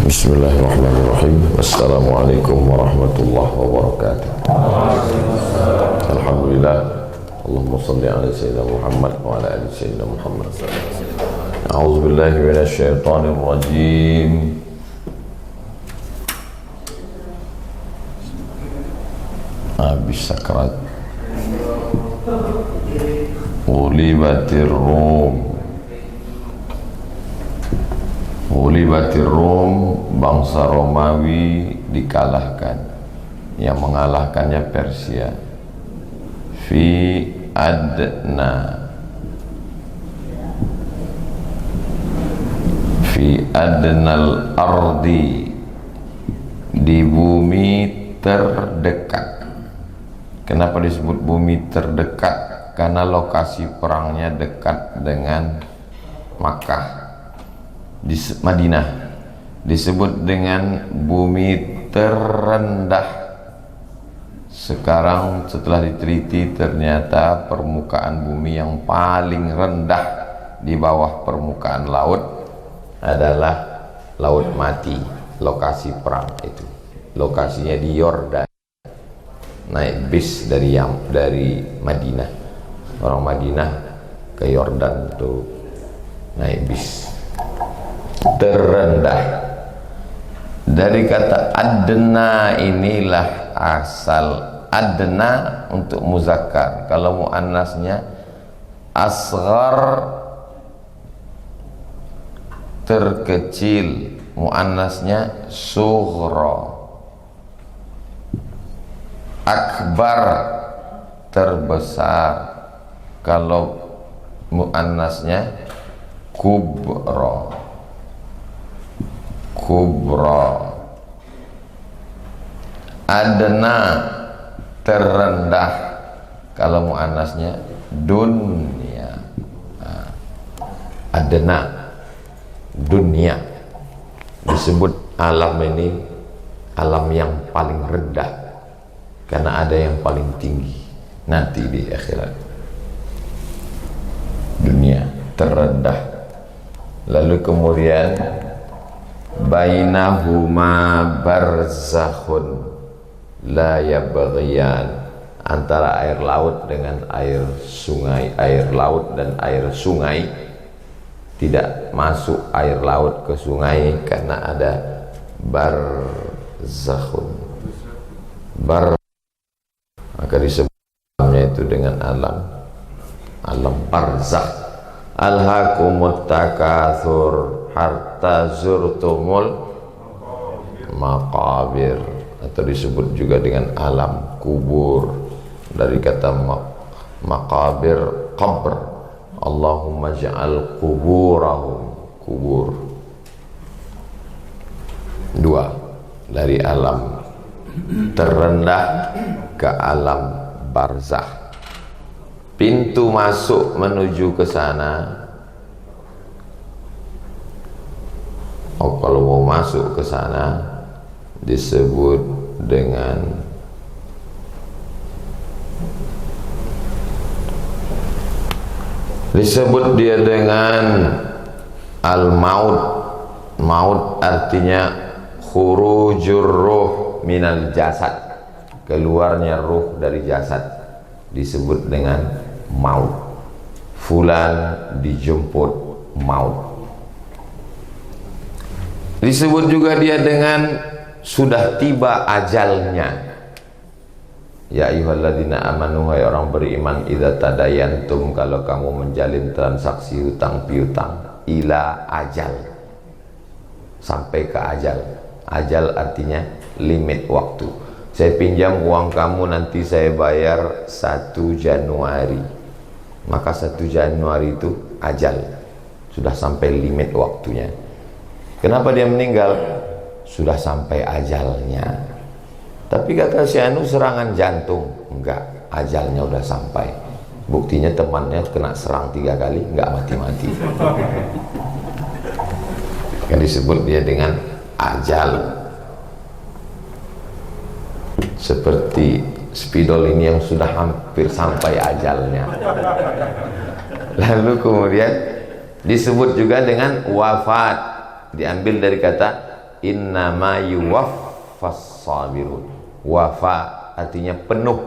Bismillahirrahmanirrahim. Assalamualaikum warahmatullahi wabarakatuh. Alhamdulillah. Allahumma salli ala sayyidina Muhammad wa ala ali sayyidina Muhammad. A'udzu billahi minasy syaithanir rajim. Habis sakrat. Ghulibatir Rum. Ghulibatir Rum, bangsa Romawi dikalahkan. Yang mengalahkannya Persia. Fi adnal ardi, di bumi terdekat. Kenapa disebut bumi terdekat? Karena lokasi perangnya dekat dengan Makkah. Di Madinah disebut dengan bumi terendah. Sekarang setelah diteliti ternyata permukaan bumi yang paling rendah di bawah permukaan laut adalah Laut Mati. Lokasi perang itu, lokasinya di Yordan. Naik bis dari Madinah, orang Madinah ke Yordan tuh naik bis. Terendah. Dari kata adna inilah asal. Adna untuk muzakkar, kalau muannasnya asghar, terkecil, muannasnya sughra. Akbar, terbesar, kalau muannasnya kubra. Adna, terendah, kalau muannasnya dunia. Adna, dunia. Disebut alam ini alam yang paling rendah, karena ada yang paling tinggi nanti di akhirat. Dunia terendah. Lalu kemudian bainahuma barzakhun la yabghiyan, antara air laut dengan air sungai. Air laut dan air sungai tidak masuk air laut ke sungai karena ada barzakhun. Maka disebutnya itu dengan alam barzakh. Alhaakumut takatsur hatta zurtumul maqabir, atau disebut juga dengan alam kubur, dari kata maqabir, qabr. Allahumma ja'al kuburahum, kubur. Dua, dari alam terendah ke alam barzakh. Pintu masuk menuju ke sana, kalau mau masuk ke sana disebut dengan dia dengan al-maut. Maut artinya khurujur ruh minal jasad, keluarnya ruh dari jasad, disebut dengan maut. Fulan dijemput maut. Disebut juga dia dengan sudah tiba ajalnya. Ya ayyuhalladzina amanu, hai orang beriman, idza tadayantum, kalau kamu menjalin transaksi hutang piutang, ila ajal, sampai ke ajal. Ajal artinya limit waktu. Saya pinjam uang kamu, nanti saya bayar 1 Januari. Maka 1 Januari itu ajal, sudah sampai limit waktunya. Kenapa dia meninggal? Sudah sampai ajalnya. Tapi kata si Anu serangan jantung. Enggak, ajalnya udah sampai. Buktinya temannya kena serang 3 kali, enggak mati-mati. Kan disebut dia dengan ajal. Seperti spidol ini yang sudah hampir sampai ajalnya. Lalu kemudian disebut juga dengan wafat, diambil dari kata innama yuwaffas sabirun. Wafa artinya penuh.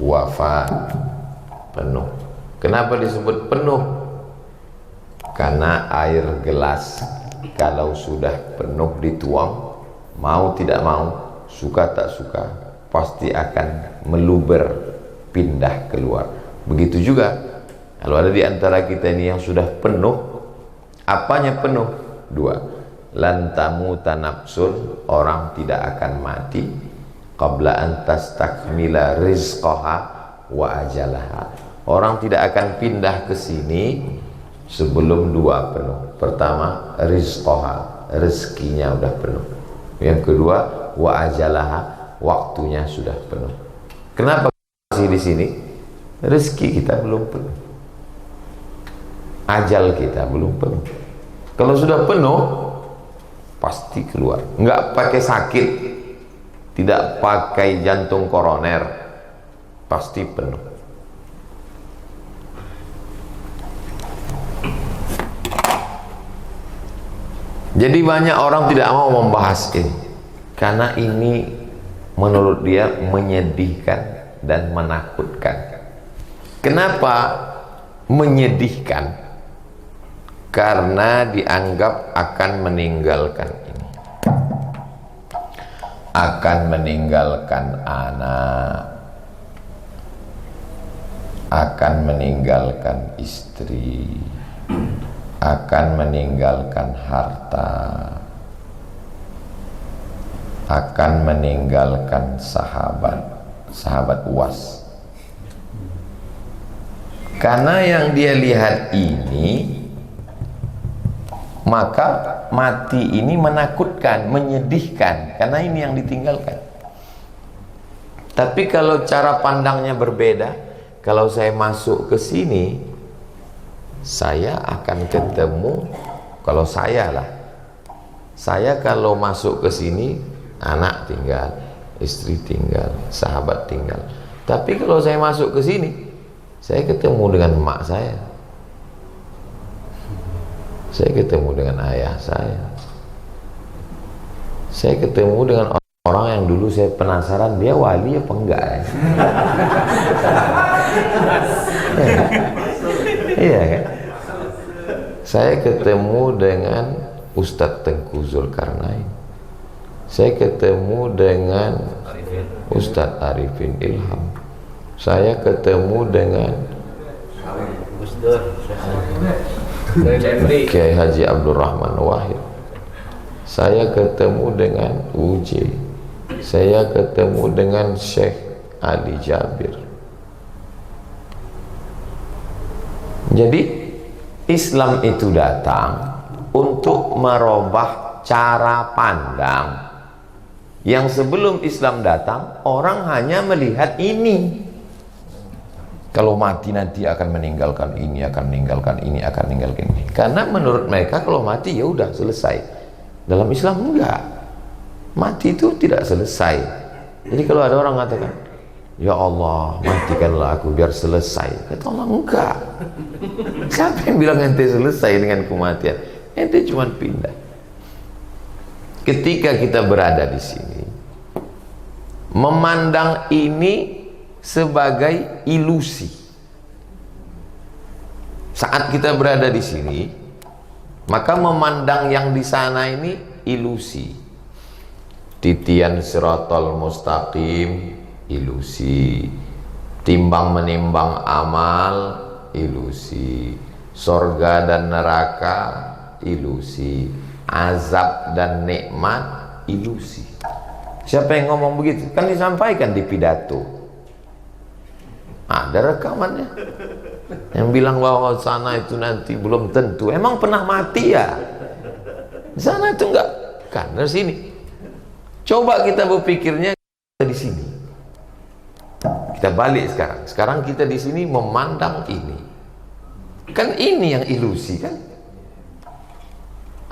Wafa penuh. Kenapa disebut penuh? Karena air gelas kalau sudah penuh dituang, mau tidak mau, suka tak suka, pasti akan meluber, pindah keluar. Begitu juga kalau ada di antara kita ini yang sudah penuh. Apanya penuh? Dua. Lan tamuta nafsun, orang tidak akan mati qabla an tastakmila rizqaha wa ajalaha. Orang tidak akan pindah ke sini sebelum dua penuh. Pertama, rizqaha, rezekinya udah penuh. Yang kedua, wa ajalaha, waktunya sudah penuh. Kenapa masih di sini? Rezeki kita belum penuh, ajal kita belum penuh. Kalau sudah penuh, pasti keluar. Enggak pakai sakit, tidak pakai jantung koroner, pasti penuh. Jadi banyak orang tidak mau membahas ini karena ini menurut dia menyedihkan dan menakutkan. Kenapa menyedihkan? Karena dianggap akan meninggalkan ini, akan meninggalkan anak, akan meninggalkan istri, akan meninggalkan harta, akan meninggalkan sahabat UAS. Karena yang dia lihat ini, maka mati ini menakutkan, menyedihkan, karena ini yang ditinggalkan. Tapi kalau cara pandangnya berbeda, kalau saya masuk ke sini, saya akan ketemu, kalau saya kalau masuk ke sini, anak tinggal, istri tinggal, sahabat tinggal. Tapi kalau saya masuk ke sini, saya ketemu dengan emak saya ketemu dengan ayah saya ketemu dengan orang yang dulu saya penasaran dia wali apa enggak ya? Iya kan? Saya ketemu dengan Ustadz Tengku Zulkarnain, saya ketemu dengan Ustadz Arifin Ilham, saya ketemu dengan Kiai Haji Abdul Rahman Wahid, saya ketemu dengan UJ, saya ketemu dengan Syekh Ali Jabir. Jadi Islam itu datang untuk merubah cara pandang. Yang sebelum Islam datang, orang hanya melihat ini. Kalau mati nanti akan meninggalkan ini, akan meninggalkan ini, akan meninggalkan ini. Karena menurut mereka kalau mati ya udah selesai. Dalam Islam enggak. Mati itu tidak selesai. Jadi kalau ada orang mengatakan, ya Allah, matikanlah aku biar selesai. Kata Allah, enggak. Siapa yang bilang ente selesai dengan kematian? Ente cuma pindah. Ketika kita berada di sini, memandang ini sebagai ilusi. Saat kita berada di sini, maka memandang yang di sana ini ilusi. Titian siratal mustaqim, ilusi. Timbang menimbang amal, ilusi. Sorga dan neraka, ilusi. Azab dan nikmat, ilusi. Siapa yang ngomong begitu? Kan disampaikan di pidato. Ada rekamannya yang bilang bahwa sana itu nanti belum tentu. Emang pernah mati ya? Sana itu enggak, kan dari sini. Coba kita berpikirnya di sini. Kita balik sekarang. Sekarang kita di sini memandang ini. Kan ini yang ilusi kan?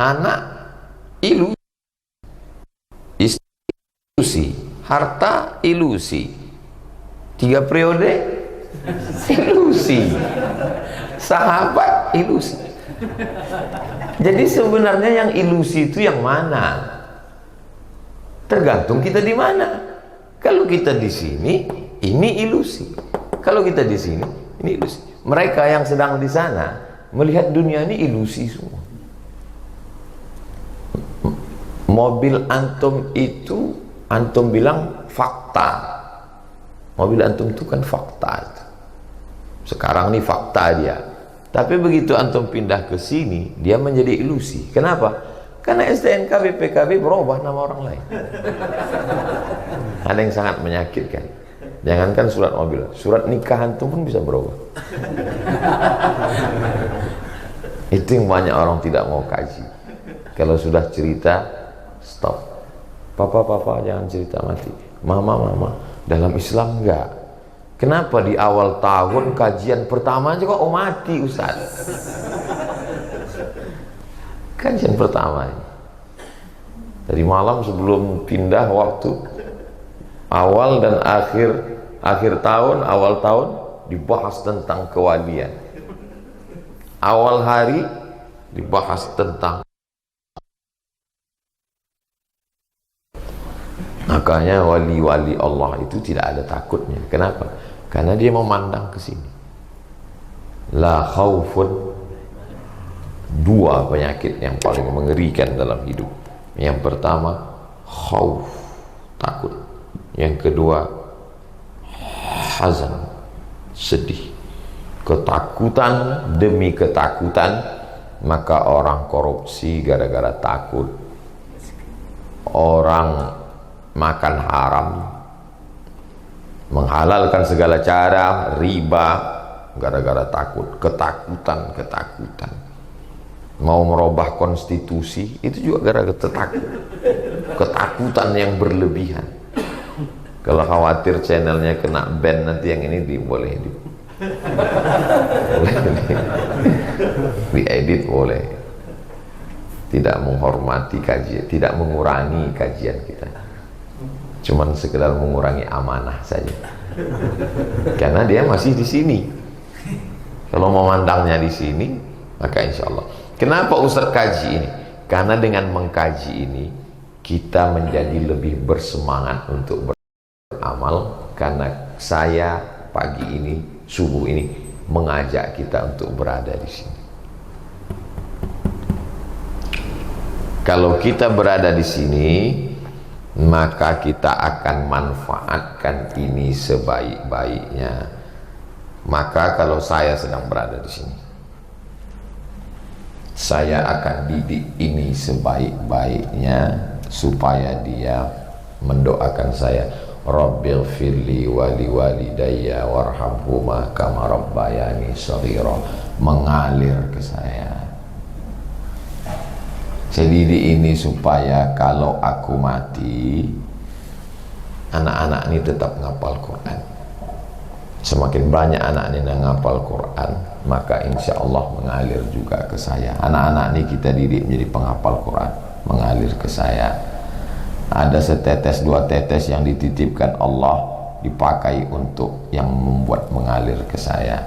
Anak ilusi, istri ilusi, harta ilusi, 3 periode ilusi, sahabat ilusi. Jadi sebenarnya yang ilusi itu yang mana? Tergantung kita di mana. Kalau kita di sini, ini ilusi. Kalau kita di sini, ini ilusi. Mereka yang sedang di sana melihat dunia ini ilusi semua. Mobil antum itu, antum bilang fakta. Mobil antum itu kan fakta itu. Sekarang ini fakta dia. Tapi begitu antum pindah ke sini, dia menjadi ilusi. Kenapa? Karena STNK BPKB berubah nama orang lain. Ada yang sangat menyakitkan. Jangankan surat mobil, surat nikah antum pun bisa berubah. Itu yang banyak orang tidak mau kaji. Kalau sudah cerita, stop. Papa jangan cerita mati. Mama dalam Islam enggak. Kenapa di awal tahun kajian pertama aja kok mati Ustaz? Kajian pertama ini. Dari malam sebelum pindah waktu awal dan akhir tahun, awal tahun dibahas tentang kewalian. Awal hari dibahas tentang, makanya wali-wali Allah itu tidak ada takutnya. Kenapa? Karena dia memandang ke sini. La khaufun, dua penyakit yang paling mengerikan dalam hidup. Yang pertama khauf, takut. Yang kedua hazan, sedih. Ketakutan demi ketakutan, maka orang korupsi gara-gara takut. Orang makan haram, menghalalkan segala cara, riba, gara-gara takut. Ketakutan. Mau merubah konstitusi, itu juga gara-gara ketakutan yang berlebihan. Kalau khawatir channelnya kena ban, nanti yang ini boleh diedit, boleh. Tidak menghormati kajian, tidak mengurangi kajian kita, cuman sekedar mengurangi amanah saja. Karena dia masih di sini. Kalau memandangnya di sini, maka insya Allah. Kenapa Ustaz kaji ini? Karena dengan mengkaji ini kita menjadi lebih bersemangat untuk beramal. Karena saya pagi ini, subuh ini mengajak kita untuk berada di sini. Kalau kita berada di sini, maka kita akan manfaatkan ini sebaik-baiknya. Maka kalau saya sedang berada di sini, saya akan didik ini sebaik-baiknya supaya dia mendoakan saya, Rabbil firli wali walidayya warhamhuma kama rabbayani shaghira, mengalir ke saya. Saya didik ini supaya kalau aku mati, anak-anak ini tetap ngapal Quran. Semakin banyak anak ini yang ngapal Quran, maka insya Allah mengalir juga ke saya. Anak-anak ini kita didik menjadi penghafal Quran, mengalir ke saya. Ada setetes dua tetes yang dititipkan Allah, dipakai untuk yang membuat mengalir ke saya.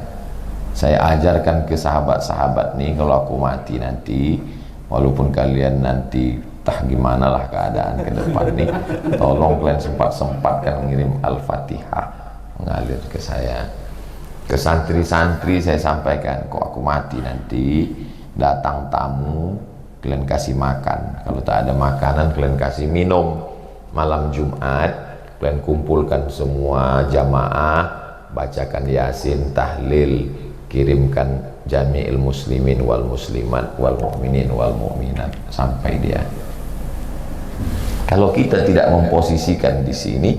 Saya ajarkan ke sahabat-sahabat nih, kalau aku mati nanti, walaupun kalian nanti tah gimana lah keadaan ke depan nih, tolong kalian sempat-sempatkan ngirim Al-Fatihah, mengalir ke saya. Ke santri-santri saya sampaikan, kok aku mati nanti, datang tamu, kalian kasih makan. Kalau tak ada makanan, kalian kasih minum. Malam Jumat, kalian kumpulkan semua jamaah, bacakan Yasin, tahlil, kirimkan jami'il muslimin wal muslimat wal mu'minin wal mu'minat sampai dia. Kalau kita tidak memposisikan di sini,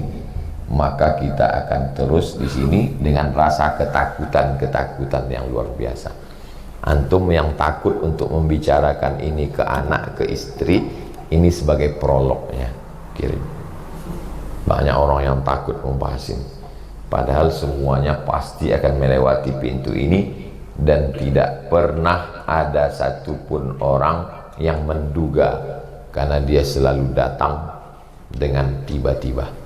maka kita akan terus di sini dengan rasa ketakutan yang luar biasa. Antum yang takut untuk membicarakan ini ke anak, ke istri, ini sebagai prolognya, kirim. Banyak orang yang takut membahas ini, padahal semuanya pasti akan melewati pintu ini, dan tidak pernah ada satupun orang yang menduga, karena dia selalu datang dengan tiba-tiba.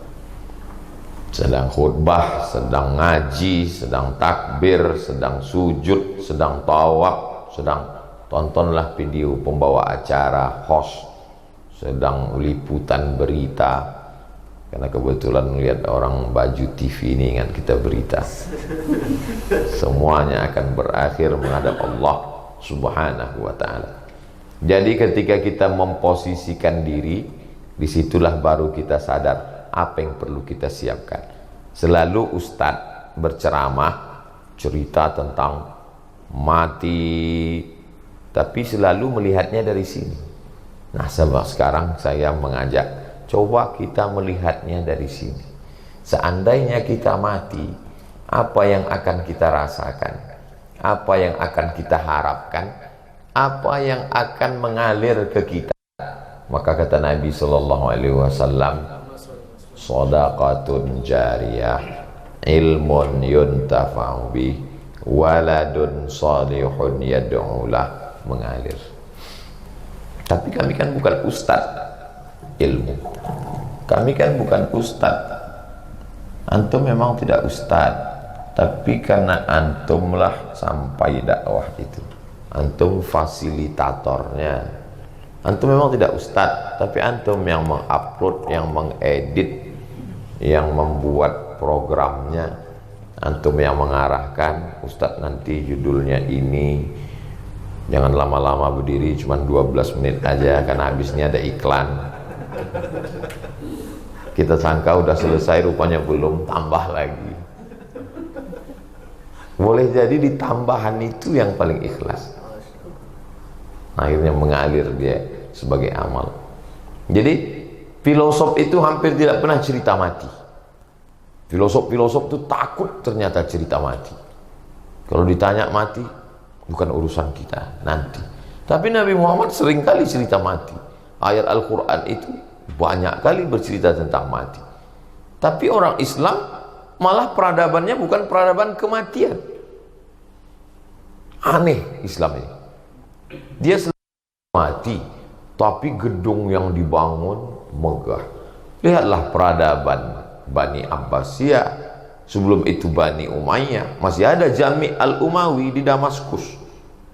Sedang khutbah, sedang ngaji, sedang takbir, sedang sujud, sedang tawaf, sedang tontonlah video pembawa acara, host sedang liputan berita, karena kebetulan melihat orang baju TV ini ingat kita berita. Semuanya akan berakhir menghadap Allah Subhanahu wa ta'ala. Jadi ketika kita memposisikan diri, disitulah baru kita sadar apa yang perlu kita siapkan. Selalu ustadz berceramah cerita tentang mati, tapi selalu melihatnya dari sini. Nah, sebab sekarang saya mengajak, coba kita melihatnya dari sini. Seandainya kita mati, apa yang akan kita rasakan? Apa yang akan kita harapkan? Apa yang akan mengalir ke kita? Maka kata Nabi SAW, shadaqatun jariyah, ilmun yuntafa'u bih, waladun salihun yad'ulah, mengalir. Tapi kami kan bukan ustadz ilmu, kami kan bukan ustadz. Antum memang tidak ustadz, tapi karena antumlah sampai dakwah itu, antum fasilitatornya. Antum memang tidak ustadz, tapi antum yang mengupload, yang mengedit, yang membuat programnya, antum yang mengarahkan. Ustadz nanti judulnya ini, jangan lama-lama berdiri, cuma 12 menit aja karena habisnya ada iklan. Kita sangka udah selesai, rupanya belum, tambah lagi. Boleh jadi di tambahan itu yang paling ikhlas, akhirnya mengalir dia sebagai amal. Jadi filosof itu hampir tidak pernah cerita mati. Filosof-filosof itu takut ternyata cerita mati. Kalau ditanya mati, bukan urusan kita nanti. Tapi Nabi Muhammad seringkali cerita mati. Ayat Al-Quran itu banyak kali bercerita tentang mati. Tapi orang Islam malah peradabannya bukan peradaban kematian. Aneh Islam ini. Dia selalu mati, tapi gedung yang dibangun megah. Lihatlah peradaban Bani Abbasiyah, sebelum itu Bani Umayyah, masih ada Jami' Al-Umawi di Damaskus,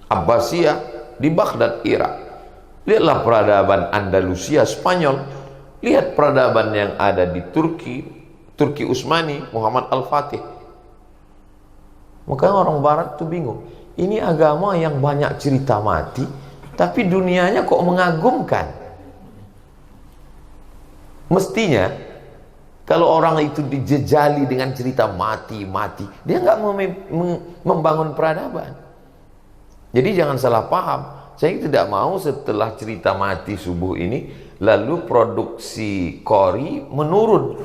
Abbasiyah di Baghdad, Irak. Lihatlah peradaban Andalusia, Spanyol. Lihat peradaban yang ada di Turki, Turki Utsmani, Muhammad Al-Fatih. Maka orang barat tuh bingung, ini agama yang banyak cerita mati, tapi dunianya kok mengagumkan. Mestinya kalau orang itu dijejali dengan cerita mati, dia nggak membangun peradaban. Jadi jangan salah paham. Saya tidak mau setelah cerita mati subuh ini, lalu produksi kori menurun.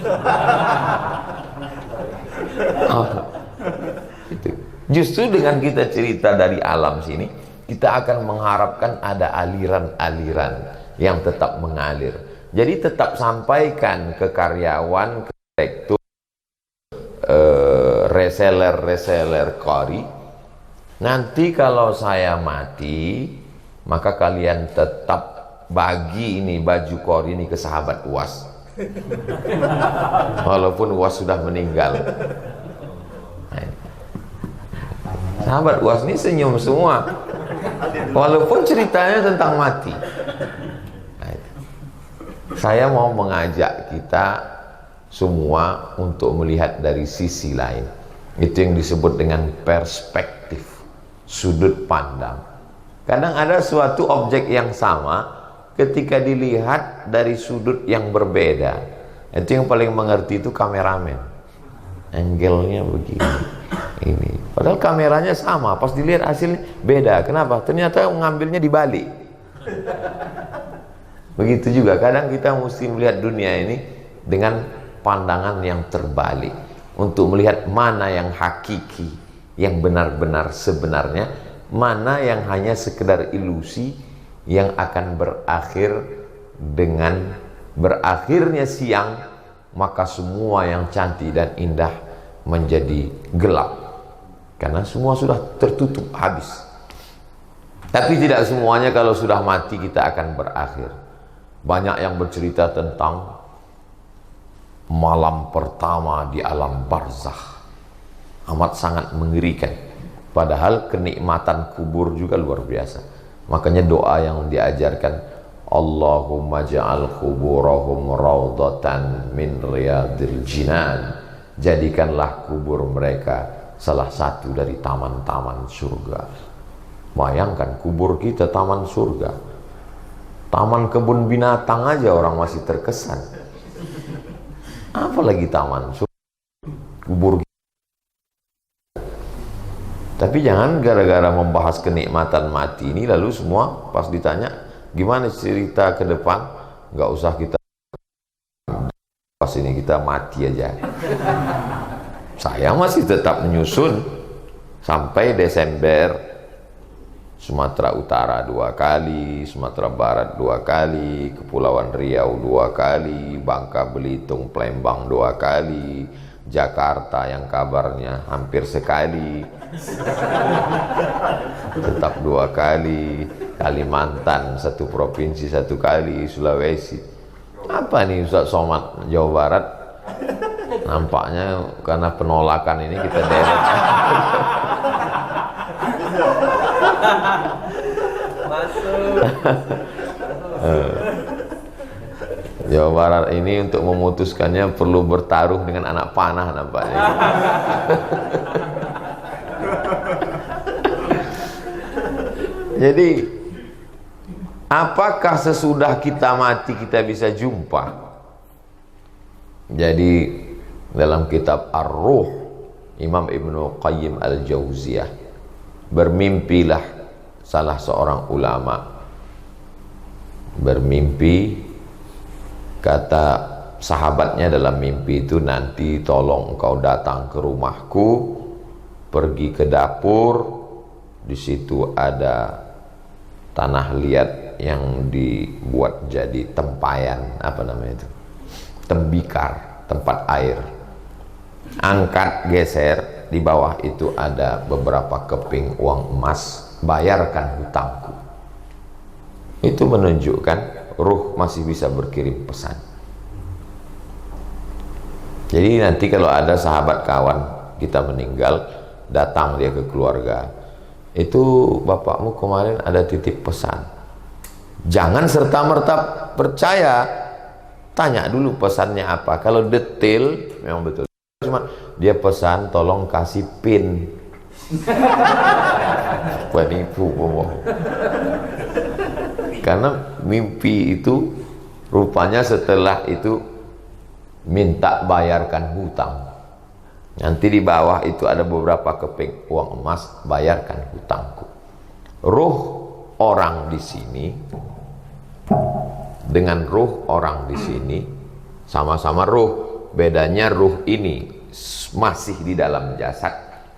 Itu. Justru dengan kita cerita dari alam sini, kita akan mengharapkan ada aliran-aliran yang tetap mengalir. Jadi tetap sampaikan ke karyawan, ke direktur, reseller kori. Nanti kalau saya mati, maka kalian tetap bagi ini baju kori ini ke sahabat UAS. Walaupun UAS sudah meninggal. Sahabat UAS ini senyum semua, walaupun ceritanya tentang mati. Saya mau mengajak kita semua untuk melihat dari sisi lain. Itu yang disebut dengan perspektif, sudut pandang. Kadang ada suatu objek yang sama, ketika dilihat dari sudut yang berbeda. Itu yang paling mengerti itu kameramen. Angle-nya begini, ini. Padahal kameranya sama, pas dilihat hasilnya beda. Kenapa? Ternyata ngambilnya dibalik. Begitu juga kadang kita mesti melihat dunia ini dengan pandangan yang terbalik, untuk melihat mana yang hakiki, yang benar-benar sebenarnya, mana yang hanya sekedar ilusi yang akan berakhir dengan berakhirnya siang, maka semua yang cantik dan indah menjadi gelap karena semua sudah tertutup habis. Tapi tidak semuanya kalau sudah mati kita akan berakhir. Banyak yang bercerita tentang malam pertama di alam barzakh, amat sangat mengerikan. Padahal kenikmatan kubur juga luar biasa. Makanya doa yang diajarkan, Allahumma ja'al kuburahum raudatan min riyadil jinan. Jadikanlah kubur mereka salah satu dari taman-taman surga. Bayangkan kubur kita taman surga. Taman kebun binatang aja orang masih terkesan. Apalagi taman surga. Kubur. Tapi jangan gara-gara membahas kenikmatan mati ini lalu semua pas ditanya gimana cerita ke depan, nggak usah kita pas ini, kita mati aja. Saya masih tetap menyusun sampai Desember, Sumatera Utara 2 kali, Sumatera Barat 2 kali, Kepulauan Riau 2 kali, Bangka Belitung, Palembang 2 kali, Jakarta yang kabarnya hampir sekali, tetap 2 kali, Kalimantan 1 provinsi 1 kali, Sulawesi. Apa nih Ustaz Somad Jawa Barat? Nampaknya karena penolakan ini kita deret. Jawa Barat ini untuk memutuskannya perlu bertaruh dengan anak panah nampaknya. Jadi apakah sesudah kita mati kita bisa jumpa? Jadi dalam kitab Ar-Ruh, Imam Ibnu Qayyim Al-Jauziyah, bermimpilah salah seorang ulama. Bermimpi, kata sahabatnya dalam mimpi itu, nanti tolong engkau datang ke rumahku, pergi ke dapur, di situ ada tanah liat yang dibuat jadi tempayan, apa namanya itu, tembikar, tempat air. Angkat, geser, di bawah itu ada beberapa keping uang emas, bayarkan hutangku. Itu menunjukkan ruh masih bisa berkirim pesan. Jadi nanti kalau ada sahabat kawan kita meninggal, datang dia ke keluarga, itu bapakmu kemarin ada titip pesan. Jangan serta-merta percaya, tanya dulu pesannya apa. Kalau detail memang betul, cuma dia pesan tolong kasih pin. Penipu, bohong. Karena mimpi itu rupanya setelah itu minta bayarkan hutang. Nanti di bawah itu ada beberapa keping uang emas, bayarkan hutangku. Ruh orang di sini dengan ruh orang di sini sama-sama ruh. Bedanya ruh ini masih di dalam jasad,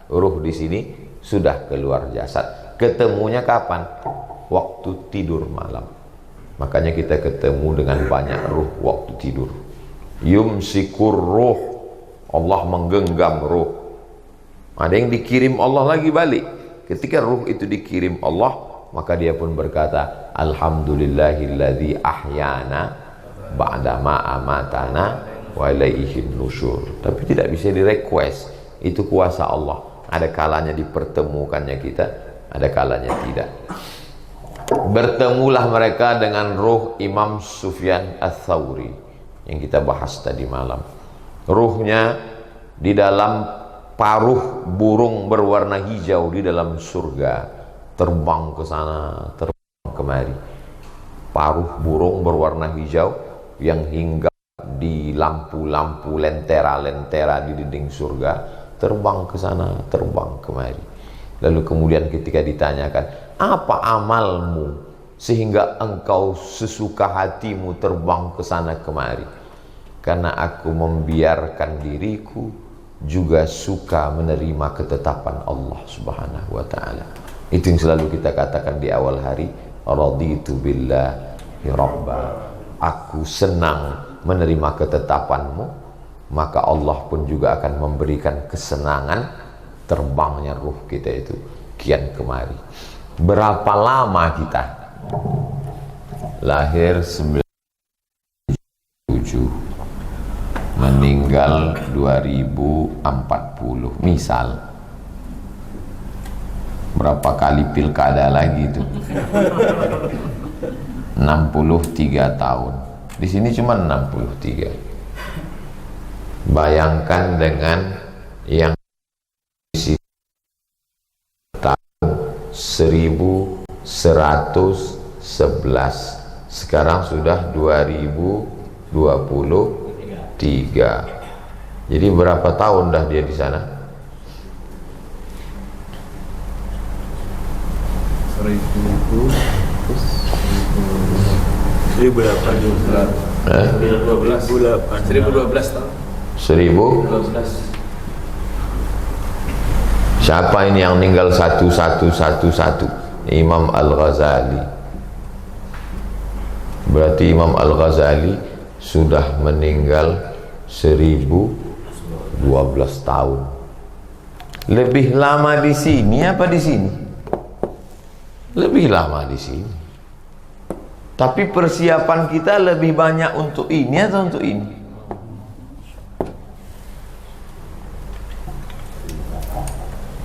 ruh di sini sudah keluar jasad. Ketemunya kapan? Waktu tidur malam. Makanya kita ketemu dengan banyak ruh waktu tidur. Yumsikur ruh, Allah menggenggam ruh. Ada yang dikirim Allah lagi balik. Ketika ruh itu dikirim Allah, maka dia pun berkata, Alhamdulillahilladzi ahyana ba'dama amatana wa ilaihin nusyur. Tapi tidak bisa direquest. Itu kuasa Allah. Ada kalanya dipertemukannya kita, ada kalanya tidak. Bertemulah mereka dengan ruh Imam Sufyan Ats-Tsauri yang kita bahas tadi malam. Ruhnya di dalam paruh burung berwarna hijau di dalam surga, terbang ke sana, terbang kemari. Paruh burung berwarna hijau yang hinggap di lampu-lampu lentera-lentera di dinding surga, terbang ke sana, terbang kemari. Lalu kemudian ketika ditanyakan, apa amalmu sehingga engkau sesuka hatimu terbang ke sana kemari? Karena aku membiarkan diriku juga suka menerima ketetapan Allah Subhanahu wa ta'ala. Itu yang selalu kita katakan di awal hari, raditu billahi rabba. Aku senang menerima ketetapanmu, maka Allah pun juga akan memberikan kesenangan terbangnya ruh kita itu kian kemari. Berapa lama kita? Lahir 97, meninggal 2040 misal. Berapa kali pilkada lagi itu? 63 tahun. Di sini cuma 63. Bayangkan dengan yang isi tahun 1111. Sekarang sudah 2023. Jadi berapa tahun dah dia di sana? 1012 tahun. 1000. Siapa ini yang meninggal satu? Imam Al-Ghazali. Berarti Imam Al-Ghazali sudah meninggal 1012 tahun. Lebih lama di sini apa di sini? Lebih lama di sini. Tapi persiapan kita lebih banyak untuk ini atau untuk ini?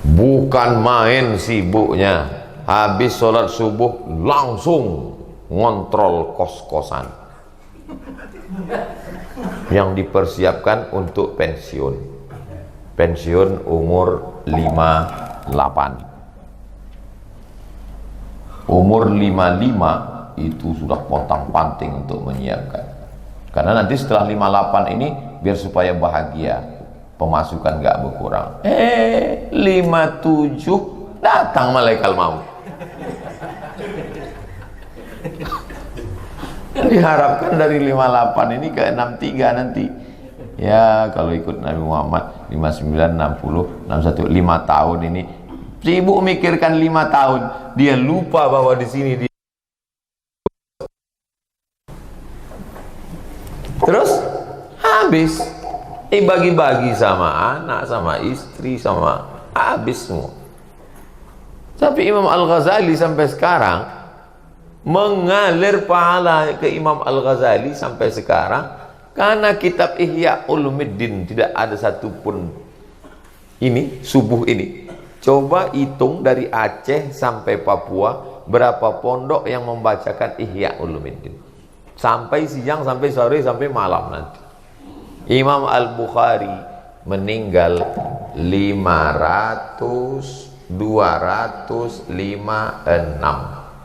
Bukan main sibuknya. Habis sholat subuh langsung ngontrol kos-kosan yang dipersiapkan untuk pensiun. Pensiun umur 58. Umur 55 itu sudah pontang-panting untuk menyiapkan. Karena nanti setelah 58 ini biar supaya bahagia, pemasukan gak berkurang. 57 datang malaikat maut. Diharapkan dari 58 ini ke 63 nanti. Ya kalau ikut Nabi Muhammad 59, 60, 61, 5 tahun ini sibuk mikirkan 5 tahun. Dia lupa bahwa di sini dia terus habis. Bagi-bagi sama anak, sama istri, sama habis semua. Tapi Imam Al-Ghazali sampai sekarang mengalir pahala ke Imam Al-Ghazali sampai sekarang karena kitab Ihya Ulumuddin tidak ada satupun ini subuh ini. Coba hitung dari Aceh sampai Papua berapa pondok yang membacakan Ihya Ulumuddin. Sampai siang, sampai sore, sampai malam nanti. Imam Al-Bukhari meninggal 256.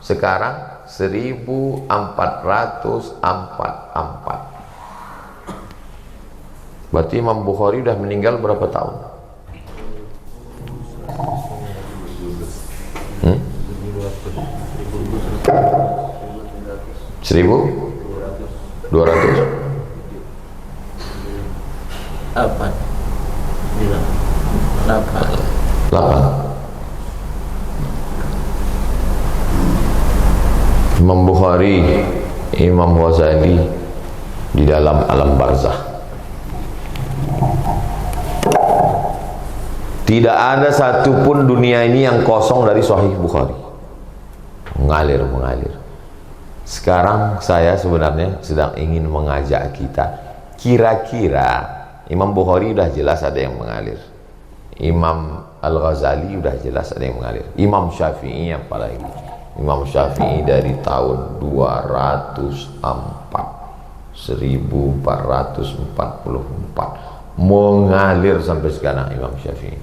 Sekarang 1444. Berarti Imam Bukhari udah meninggal berapa tahun? 1200. 8. Imam Bukhari, Imam Ghazali di dalam alam barzah. Tidak ada satupun dunia ini yang kosong dari Sahih Bukhari. Mengalir. Sekarang saya sebenarnya sedang ingin mengajak kita, kira-kira Imam Bukhari udah jelas ada yang mengalir, Imam Al-Ghazali udah jelas ada yang mengalir, Imam Syafi'i apalagi. Imam Syafi'i dari tahun 1444 mengalir sampai sekarang. Imam Syafi'i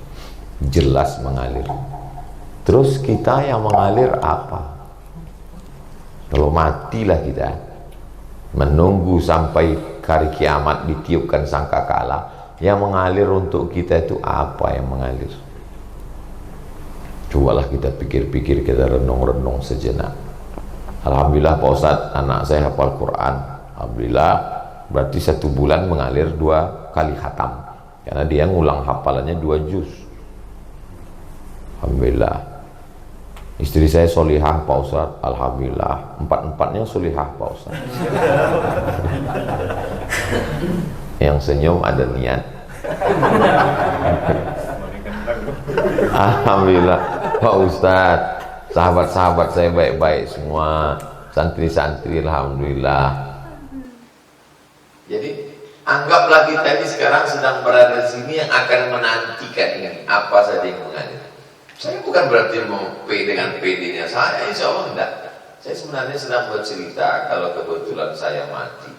jelas mengalir. Terus kita yang mengalir apa? Kalau matilah kita, menunggu sampai hari kiamat ditiupkan sangkakala. Yang mengalir untuk kita itu apa yang mengalir? Cobalah kita pikir-pikir, kita renung-renung sejenak. Alhamdulillah Pak Ustadz, anak saya hafal Quran. Alhamdulillah, berarti 1 bulan mengalir 2 kali khatam, karena dia ngulang hafalannya 2 juz. Alhamdulillah. Istri saya solihah Pak Ustadz. Alhamdulillah, 4-empatnya solihah Pak Ustadz. Yang senyum ada niat. Alhamdulillah Pak Ustadz, sahabat-sahabat saya baik-baik semua, santri-santri alhamdulillah. Jadi anggaplah kita ini sekarang sedang berada di sini yang akan menantikan ini apa saja yang mengalir. Saya bukan berarti mau dengan PD-nya saya, insya Allah enggak. Saya sebenarnya sedang bercerita kalau kebetulan saya mati,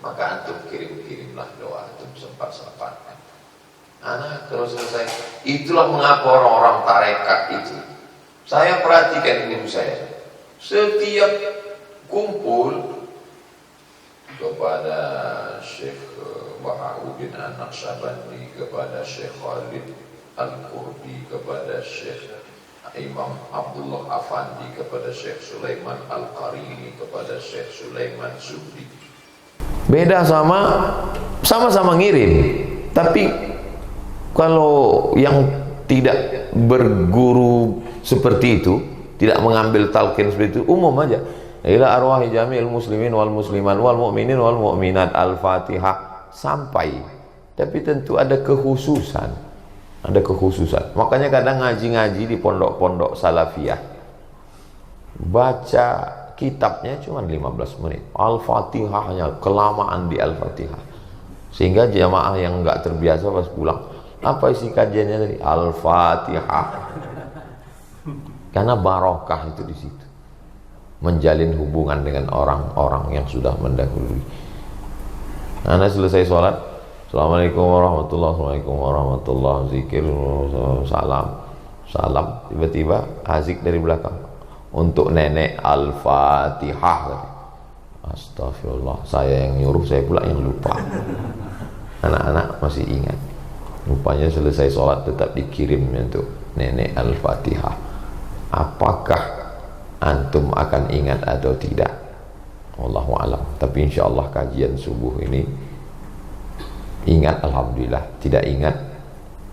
maka antum kirim-kirimlah doa antum sempat-sempatkan. Anak terus selesai. Itulah mengapa orang-orang tarekat itu. Saya perhatikan guru saya. Setiap kumpul kepada Syekh Bahauddin An-Naqsyabandi, kepada Syekh Khalid Al-Qurdi, kepada Syekh Imam Abdullah Afandi, kepada Syekh Sulaiman Al-Qarini, kepada Syekh Sulaiman Subdi. Beda sama-sama ngirim. Tapi kalau yang tidak berguru seperti itu, tidak mengambil talqin seperti itu, umum aja. Ila arwahi jami'il muslimin wal musliman wal mu'minin wal mu'minat, Al-Fatihah sampai. Tapi tentu ada kekhususan. Ada kekhususan. Makanya kadang ngaji-ngaji di pondok-pondok salafiyah, baca kitabnya cuma 15 menit. Al-Fatihahnya kelamaan di Al-Fatihah. Sehingga jamaah yang enggak terbiasa pas pulang, apa isi kajiannya tadi? Al-Fatihah. Karena barokah itu di situ. Menjalin hubungan dengan orang-orang yang sudah mendahului. Anda selesai sholat, Assalamualaikum warahmatullahi wabarakatuh, Assalamualaikum warahmatullahi wabarakatuh, salam. Tiba-tiba azik dari belakang, untuk nenek Al-Fatihah. Astagfirullah, saya yang nyuruh, saya pula yang lupa. Anak-anak masih ingat. Rupanya selesai sholat tetap dikirim untuk nenek Al-Fatihah. Apakah antum akan ingat atau tidak? Wallahu a'lam. Tapi insyaallah kajian subuh ini ingat, alhamdulillah. Tidak ingat,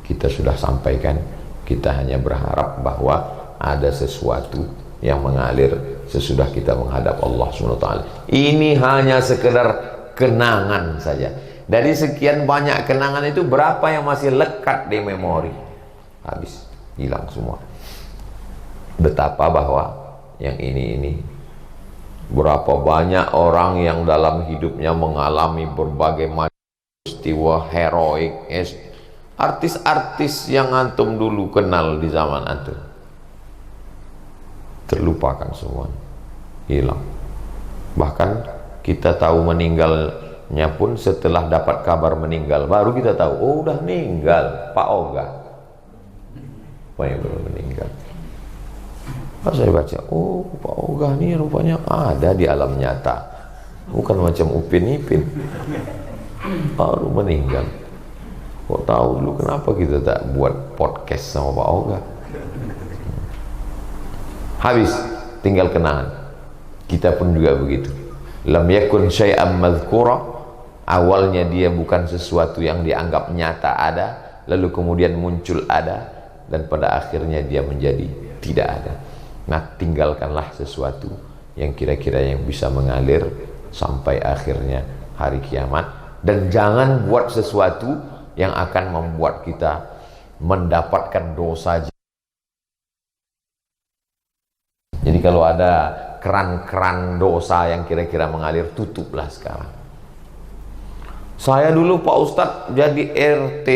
kita sudah sampaikan. Kita hanya berharap bahwa ada sesuatu yang mengalir sesudah kita menghadap Allah SWT. Ini hanya sekedar kenangan saja. Dari sekian banyak kenangan itu, berapa yang masih lekat di memori? Habis, hilang semua. Betapa bahwa yang ini berapa banyak orang yang dalam hidupnya mengalami berbagai macam peristiwa heroik, artis-artis yang antum dulu kenal di zaman antum terlupakan semua, hilang. Bahkan kita tahu meninggalnya pun setelah dapat kabar meninggal, baru kita tahu, oh udah meninggal Pak Oga. Apa yang belum meninggal? Pas saya baca, oh Pak Oga ini rupanya ada di alam nyata, bukan macam Upin Ipin. Baru meninggal. Kok tahu dulu, kenapa kita tak buat podcast sama Pak Oga? Habis, tinggal kenangan. Kita pun juga begitu. Lam yakun syai'am madhkura. Awalnya dia bukan sesuatu yang dianggap nyata ada, lalu kemudian muncul ada, dan pada akhirnya dia menjadi tidak ada. Nah, tinggalkanlah sesuatu yang kira-kira yang bisa mengalir sampai akhirnya hari kiamat, dan jangan buat sesuatu yang akan membuat kita mendapatkan dosa. Jadi kalau ada keran-keran dosa yang kira-kira mengalir, tutuplah sekarang. Saya dulu Pak Ustadz jadi RT,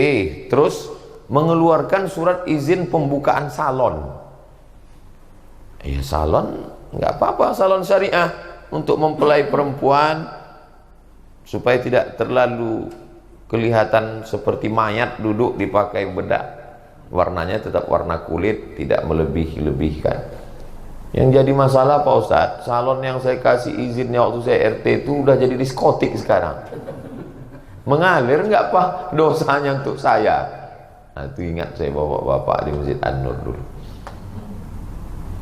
terus mengeluarkan surat izin pembukaan salon. Ya salon, nggak apa-apa, salon syariah untuk mempelai perempuan supaya tidak terlalu kelihatan seperti mayat duduk dipakai bedak. Warnanya tetap warna kulit, tidak melebih-lebihkan. Yang jadi masalah Pak Ustadz, salon yang saya kasih izinnya waktu saya RT itu udah jadi diskotik sekarang. Mengalir nggak Pak dosanya untuk saya? Nah, itu ingat saya bapak-bapak di Masjid An-Nur dulu.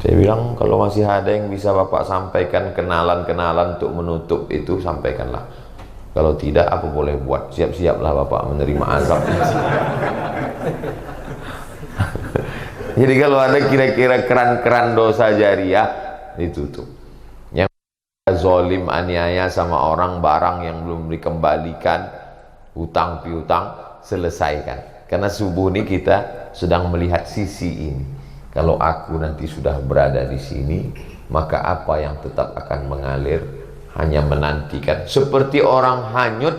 Saya bilang kalau masih ada yang bisa Bapak sampaikan kenalan-kenalan untuk menutup itu, sampaikanlah. Kalau tidak, apa boleh buat? Siap-siaplah Bapak menerima azab. Jadi kalau ada kira-kira keran-keran dosa jariah, ditutup. Yang zalim, aniaya sama orang, barang yang belum dikembalikan, hutang piutang, selesaikan. Karena subuh ini kita sedang melihat sisi ini. Kalau aku nanti sudah berada di sini, maka apa yang tetap akan mengalir hanya menantikan. Seperti orang hanyut,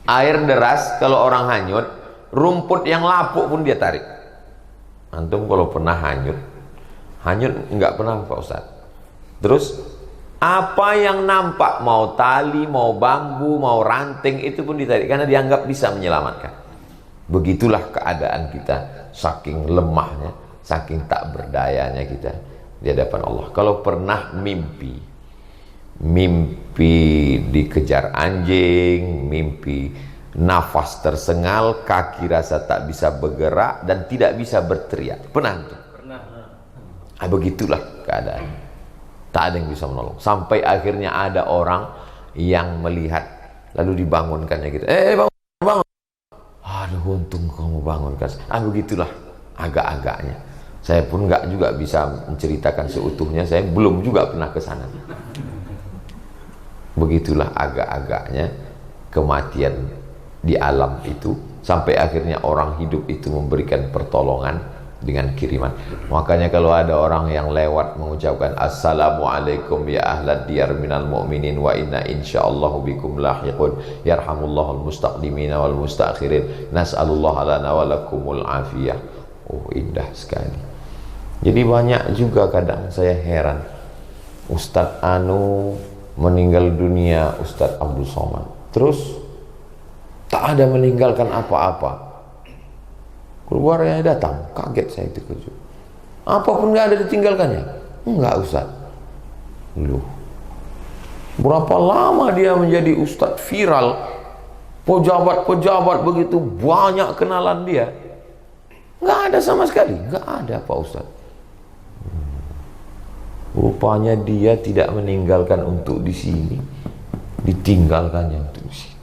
air deras, kalau orang hanyut, rumput yang lapuk pun dia tarik. Antum kalau pernah hanyut nggak pernah Pak Ustaz. Terus apa yang nampak, mau tali, mau bambu, mau ranting, itu pun ditarik karena dianggap bisa menyelamatkan. Begitulah keadaan kita, saking lemahnya, saking tak berdayanya kita di hadapan Allah. Kalau pernah mimpi dikejar anjing, mimpi nafas tersengal, kaki rasa tak bisa bergerak dan tidak bisa berteriak, pernah itu? Pernah. Begitulah keadaan. Tak ada yang bisa menolong. Sampai akhirnya ada orang yang melihat, lalu dibangunkannya gitu. Bangun. Aduh, untung kamu bangunkan. Begitulah agak-agaknya. Saya pun nggak juga bisa menceritakan seutuhnya. Saya belum juga pernah ke sana. Begitulah agak-agaknya kematian di alam itu. Sampai akhirnya orang hidup itu memberikan pertolongan dengan kiriman. Makanya kalau ada orang yang lewat mengucapkan assalamualaikum ya ahlad diyar minal mu'minin wa inna insyaallahu bikum lahiqun yarhamullahul mustaqdimina wal mustakhirin nas'alullah lana wa lakumul afiyah. Oh, indah sekali. Jadi banyak juga kadang saya heran, Ustadz Anu meninggal dunia, Ustadz Abdul Somad, terus tak ada meninggalkan apa-apa. Keluarganya datang, kaget saya itu kejut. Apapun nggak ada ditinggalkannya? Enggak, Ustaz. Loh, berapa lama dia menjadi Ustaz viral? Pejabat-pejabat begitu banyak kenalan dia. Nggak ada sama sekali, nggak ada Pak Ustaz. Rupanya dia tidak meninggalkan untuk di sini, ditinggalkannya untuk di sini.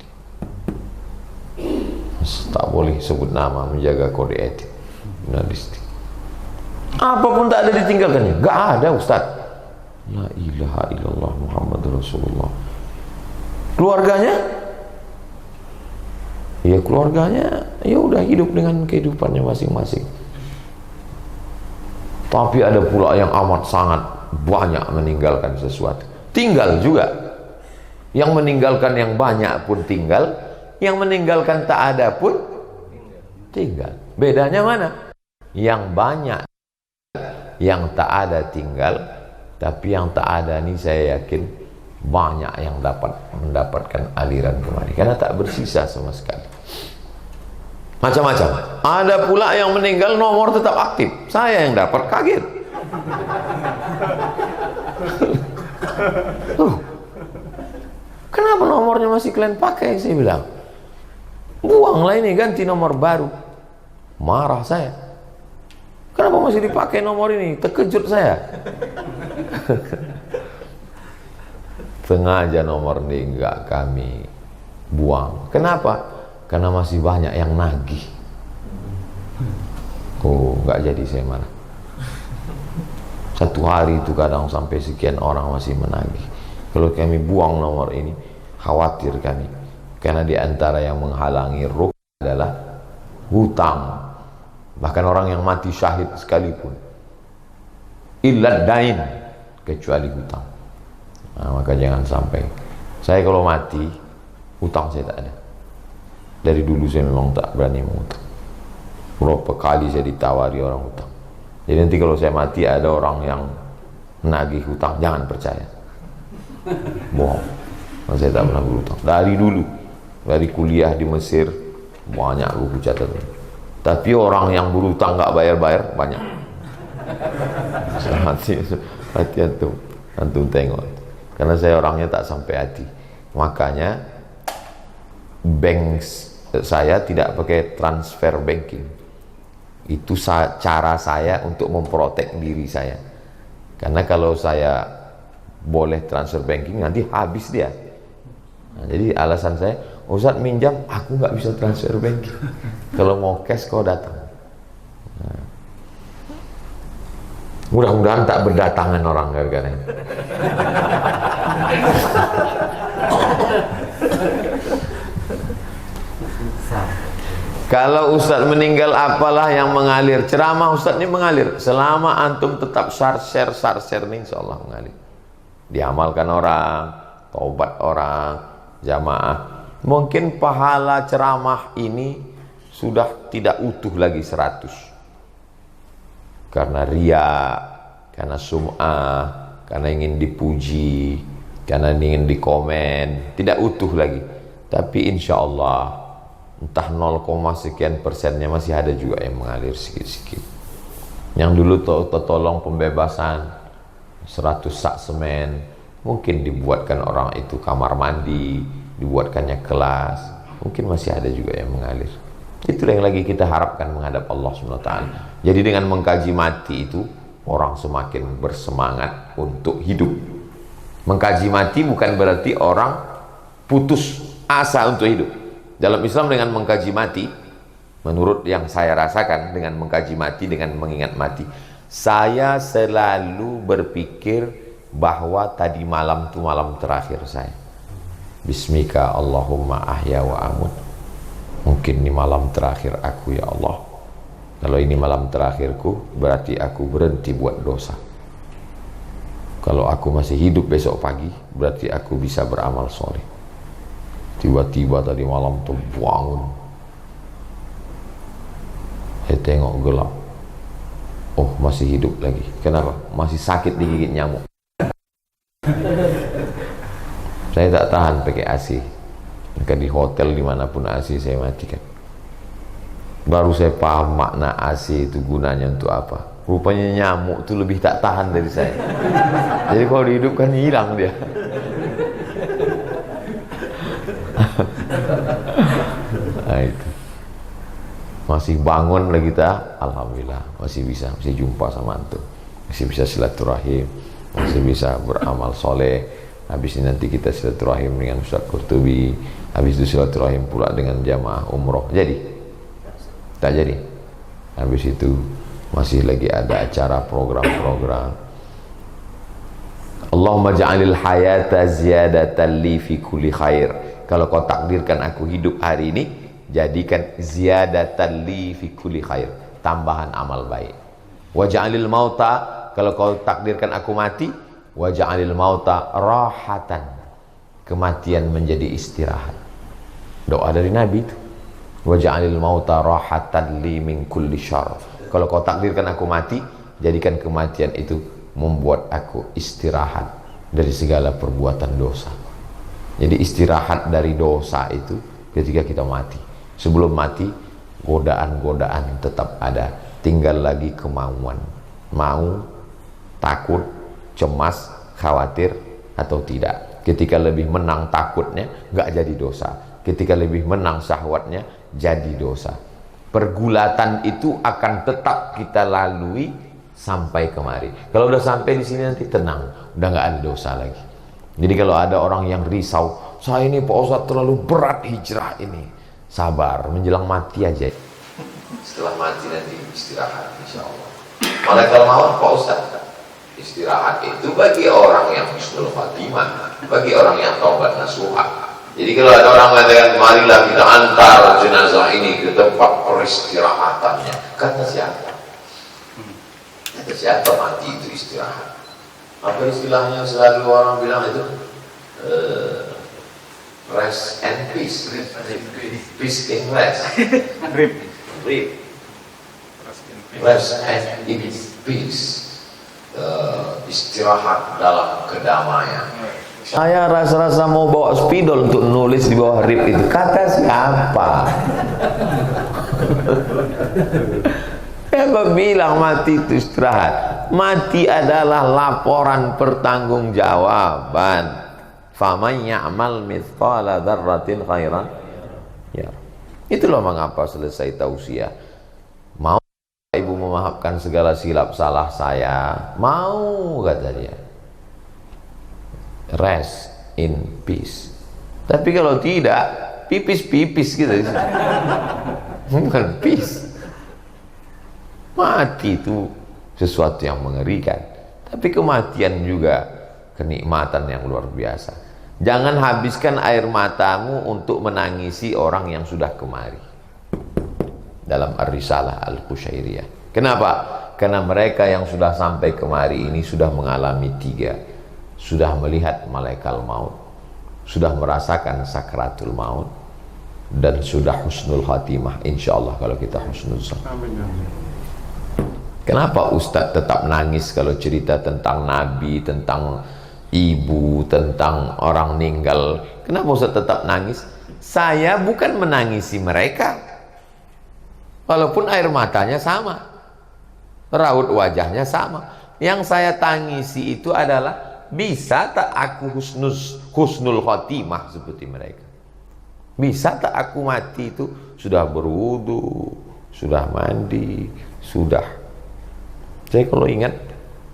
Tak boleh sebut nama, menjaga kode etik jurnalistik. Apapun tak ada ditinggalkannya, nggak ada Ustaz. La ilaha illallah Muhammad Rasulullah. Keluarganya, ya udah hidup dengan kehidupannya masing-masing. Tapi ada pula yang amat sangat banyak meninggalkan sesuatu. Tinggal juga. Yang meninggalkan yang banyak pun tinggal. Yang meninggalkan tak ada pun tinggal. Bedanya mana? Yang banyak, yang tak ada tinggal. Tapi yang tak ada ini saya yakin banyak yang mendapatkan aliran kemari, karena tak bersisa sama sekali. Macam-macam. Ada pula yang meninggal nomor tetap aktif. Saya yang dapat, kaget. Kenapa nomornya masih kalian pakai? Saya bilang, buanglah ini, ganti nomor baru. Marah saya. Kenapa masih dipakai nomor ini? Terkejut saya. Sengaja nomor ini enggak kami buang. Kenapa? Karena masih banyak yang nagih. Oh, enggak jadi saya marah. Satu hari itu kadang sampai sekian orang masih menagih. Kalau kami buang nomor ini, khawatir kami. Karena di antara yang menghalangi ruh adalah hutang. Bahkan orang yang mati syahid sekalipun, illad dain, kecuali hutang. Nah, maka jangan sampai. Saya kalau mati, hutang saya tak ada. Dari dulu saya memang tak berani mengutang. Berapa kali saya ditawari orang hutang. Jadi nanti kalau saya mati ada orang yang menagih hutang, jangan percaya. Bohong. Saya tak pernah berhutang. Dari dulu. Dari kuliah di Mesir banyak buku catatan. Tapi orang yang berhutang nggak bayar-bayar banyak. Hati antum tengok. Karena saya orangnya tak sampai hati. Makanya bank saya tidak pakai transfer banking. Itu cara saya untuk memprotek diri saya. Karena kalau saya boleh transfer banking nanti habis dia. Nah, jadi alasan saya, Ustaz minjam, aku nggak bisa transfer banking. Kalau mau cash kau datang. Nah, mudah-mudahan tak berdatangan orang gara-gara ini. Kalau Ustaz meninggal, apalah yang mengalir? Ceramah Ustaz ini mengalir. Selama antum tetap share nih, insya Allah mengalir. Diamalkan orang, taubat orang, jamaah. Mungkin pahala ceramah ini sudah tidak utuh lagi 100. karena ria, karena sum'ah, karena ingin dipuji, karena ingin dikomen, tidak utuh lagi. Tapi insya Allah entah 0, sekian persennya masih ada juga yang mengalir sikit-sikit. Yang dulu tolong pembebasan 100 sak semen, mungkin dibuatkan orang itu kamar mandi, dibuatkannya kelas, mungkin masih ada juga yang mengalir. Itulah yang lagi kita harapkan menghadap Allah SWT. Jadi dengan mengkaji mati itu orang semakin bersemangat untuk hidup. Mengkaji mati bukan berarti orang putus asa untuk hidup. Dalam Islam dengan mengkaji mati, menurut yang saya rasakan dengan mengkaji mati, dengan mengingat mati, saya selalu berpikir bahwa tadi malam itu malam terakhir saya. Bismika Allahumma ahya wa amut. Mungkin ini malam terakhir aku ya Allah. Kalau ini malam terakhirku, berarti aku berhenti buat dosa. Kalau aku masih hidup besok pagi, berarti aku bisa beramal soleh. Tiba-tiba tadi malam tuh bangun, saya tengok gelap. Oh, masih hidup lagi. Kenapa? Masih sakit digigit nyamuk. Saya tak tahan pakai AC. Maka di hotel dimanapun AC saya matikan. Baru saya paham makna AC itu gunanya untuk apa. Rupanya nyamuk itu lebih tak tahan dari saya. Jadi kalau dihidupkan hilang dia. Nah, itu. Masih bangun lagi kita, alhamdulillah masih bisa, masih jumpa sama antum, masih bisa silaturahim, masih bisa beramal soleh. Habis ini nanti kita silaturahim dengan Ustaz Qurtubi, habis itu silaturahim pula dengan jamaah umroh. Jadi? Tak jadi. Habis itu masih lagi ada acara program-program. Allahumma ja'alil hayata ziyadatan li fi kulli khair. Kalau kau takdirkan aku hidup hari ini, jadikan ziyadatan li fi kulli khair, tambahan amal baik. Wa ja'alil mauta, kalau kau takdirkan aku mati, wa ja'alil mauta rahatan, kematian menjadi istirahat. Doa dari Nabi itu. Wa ja'alil mauta rahatan li min kulli syarr. Kalau kau takdirkan aku mati, jadikan kematian itu membuat aku istirahat dari segala perbuatan dosa. Jadi istirahat dari dosa itu ketika kita mati. Sebelum mati, godaan-godaan tetap ada, tinggal lagi kemauan. Mau, takut, cemas, khawatir atau tidak. Ketika lebih menang takutnya, nggak jadi dosa. Ketika lebih menang syahwatnya, jadi dosa. Pergulatan itu akan tetap kita lalui sampai kemari. Kalau udah sampai di sini nanti tenang, udah nggak ada dosa lagi. Jadi kalau ada orang yang risau, saya ini Pak Ustadz terlalu berat hijrah ini, sabar, menjelang mati aja. Setelah mati nanti istirahat, insya Allah. Malaikat maut Pak Ustadz, istirahat itu bagi orang yang husnul khatimah, bagi orang yang taubat nasuha. Jadi kalau ada orang mengatakan, marilah kita antar jenazah ini ke tempat peristirahatannya, kata siapa? Kata siapa mati itu istirahat? Apa istilahnya selalu orang bilang itu? Rest and peace. Peace in rest. Rest and in peace. Istirahat dalam kedamaian. Saya rasa-rasa mau bawa spidol untuk nulis di bawah rib itu. Kata siapa? Siapa bilang mati itu istirahat? Mati adalah laporan pertanggungjawaban. Faman ya'mal mithqala dzarratin khairan ya. Itulah mengapa selesai tausiah. Mau ibu memaafkan segala silap salah saya? Mau, kata dia. Rest in peace. Tapi kalau tidak, pipis-pipis gitu. Bukan peace. Mati itu sesuatu yang mengerikan, tapi kematian juga kenikmatan yang luar biasa. Jangan habiskan air matamu untuk menangisi orang yang sudah kemari. Dalam Ar-Risalah Al-Qushairiyah. Kenapa? Karena mereka yang sudah sampai kemari ini sudah mengalami 3. Sudah melihat malaikat maut, sudah merasakan sakratul maut, dan sudah husnul khatimah. Insya Allah kalau kita husnul khatimah. Kenapa Ustadz tetap nangis kalau cerita tentang Nabi, tentang ibu, tentang orang meninggal? Kenapa Ustadz tetap nangis? Saya bukan menangisi mereka, walaupun air matanya sama, raut wajahnya sama. Yang saya tangisi itu adalah, bisa tak aku husnul khotimah seperti mereka? Bisa tak aku mati itu sudah berwudu, sudah mandi, sudah. Saya kalau ingat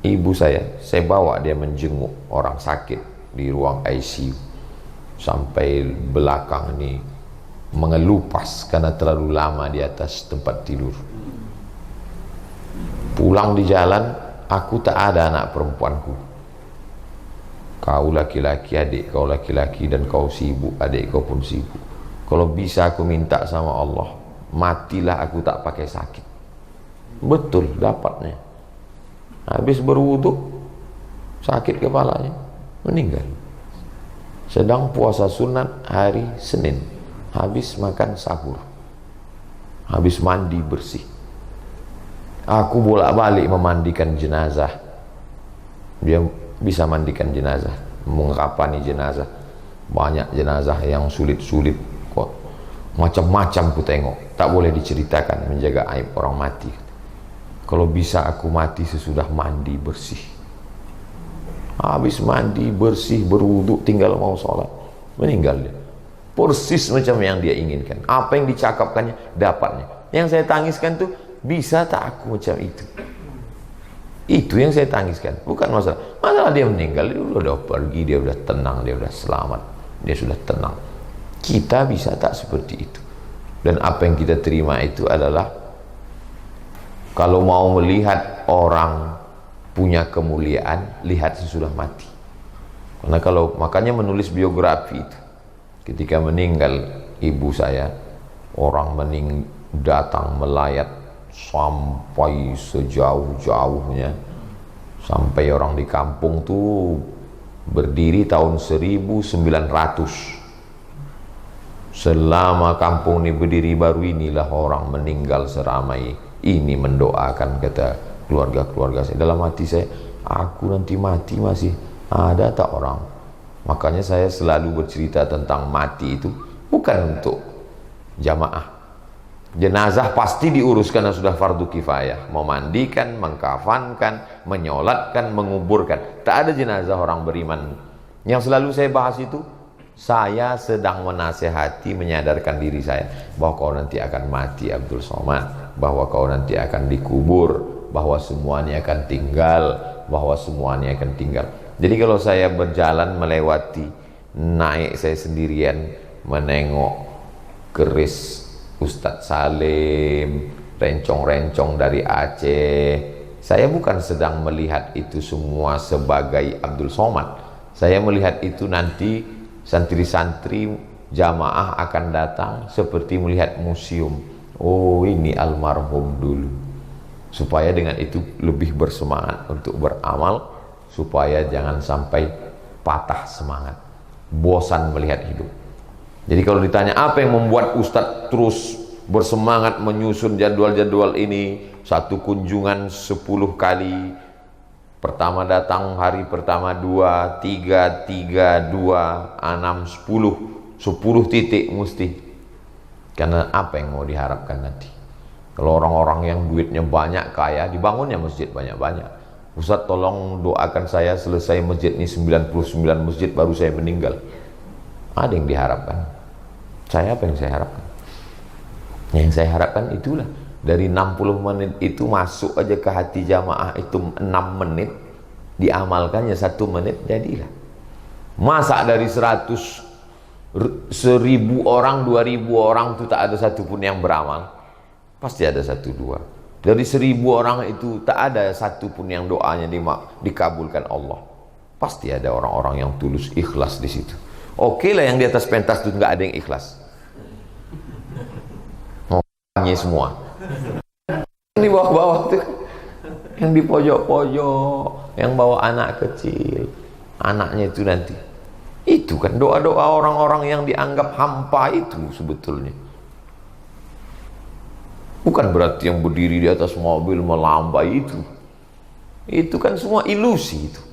ibu saya bawa dia menjenguk orang sakit di ruang ICU, sampai belakang ini mengelupas karena terlalu lama di atas tempat tidur. Pulang di jalan, aku tak ada anak perempuanku. Kau laki-laki, adik kau laki-laki, dan kau sibuk, adik kau pun sibuk. Kalau bisa aku minta sama Allah, matilah aku tak pakai sakit. Betul dapatnya. Habis berwudu, sakit kepalanya, meninggal. Sedang puasa sunat hari Senin, habis makan sahur, habis mandi bersih. Aku bolak-balik memandikan jenazah. Dia bisa mandikan jenazah, mengkafani jenazah. Banyak jenazah yang sulit-sulit kok, macam-macam ku tengok, tak boleh diceritakan, menjaga aib orang mati. Kalau bisa aku mati sesudah mandi bersih. Habis mandi bersih, berwudu, tinggal mau sholat, meninggal dia. Persis macam yang dia inginkan. Apa yang dicakapkannya, dapatnya. Yang saya tangiskan tuh, bisa tak aku macam itu? Itu yang saya tangiskan. Bukan masalah. Masalah dia meninggal, dia udah pergi, dia udah tenang, dia udah selamat, dia sudah tenang. Kita bisa tak seperti itu? Dan apa yang kita terima itu adalah, kalau mau melihat orang punya kemuliaan, lihat sesudah mati. Karena makanya menulis biografi itu, ketika meninggal ibu saya, orang datang melayat sampai sejauh-jauhnya, sampai orang di kampung tuh berdiri tahun 1900. Selama kampung ini berdiri, baru inilah orang meninggal seramai ini mendoakan, kata keluarga-keluarga saya. Dalam hati saya, aku nanti mati masih ada tak orang? Makanya saya selalu bercerita tentang mati itu bukan untuk jamaah. Jenazah pasti diurus karena sudah fardu kifayah, memandikan, mengkafankan, menyolatkan, menguburkan. Tak ada jenazah orang beriman. Yang selalu saya bahas itu, saya sedang menasehati, menyadarkan diri saya bahwa kau nanti akan mati Abdul Somad, bahwa kau nanti akan dikubur, bahwa semuanya akan tinggal, bahwa semuanya akan tinggal. Jadi kalau saya berjalan melewati, naik saya sendirian menengok keris Ustadz Salim, rencong-rencong dari Aceh, saya bukan sedang melihat itu semua sebagai Abdul Somad. Saya melihat itu nanti santri-santri jamaah akan datang seperti melihat museum. Oh, ini almarhum dulu. Supaya dengan itu lebih bersemangat untuk beramal, supaya jangan sampai patah semangat, bosan melihat hidup. Jadi kalau ditanya apa yang membuat Ustadz terus bersemangat menyusun jadwal-jadwal ini, satu kunjungan 10 kali, pertama datang hari pertama 2, 3, 3, 2, 6, 10 titik mesti. Karena apa yang mau diharapkan nanti? Kalau orang-orang yang duitnya banyak, kaya, dibangunnya masjid banyak-banyak. Ustadz tolong doakan saya selesai masjid ini 99 masjid baru saya meninggal. Ada yang diharapkan? Saya apa yang saya harapkan? Yang saya harapkan itulah, dari 60 menit itu masuk aja ke hati jamaah itu 6 menit, diamalkannya 1 menit, jadilah. Masa dari 1000 orang, 2000 orang itu tak ada satupun yang beramal? Pasti ada 1-2. Dari 1000 orang itu tak ada satupun yang doanya dikabulkan Allah. Pasti ada orang-orang yang tulus, ikhlas di situ. Oke lah, yang di atas pentas itu nggak ada yang ikhlas. Ngomongnya semua. Yang di bawah-bawah tuh, yang di pojok-pojok, yang bawa anak kecil, anaknya itu nanti. Itu kan doa-doa orang-orang yang dianggap hampa itu sebetulnya. Bukan berarti yang berdiri di atas mobil melambai itu. Itu kan semua ilusi itu.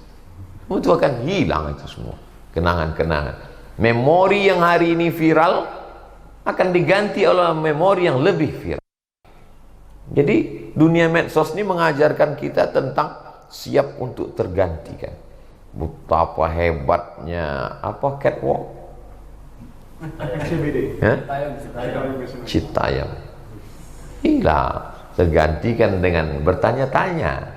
Itu akan hilang itu semua. Kenangan-kenangan. Memori yang hari ini viral akan diganti oleh memori yang lebih viral. Jadi dunia medsos ini mengajarkan kita tentang siap untuk tergantikan. Betapa hebatnya apa catwalk? CBD. Citayam. Hilang, tergantikan dengan bertanya-tanya.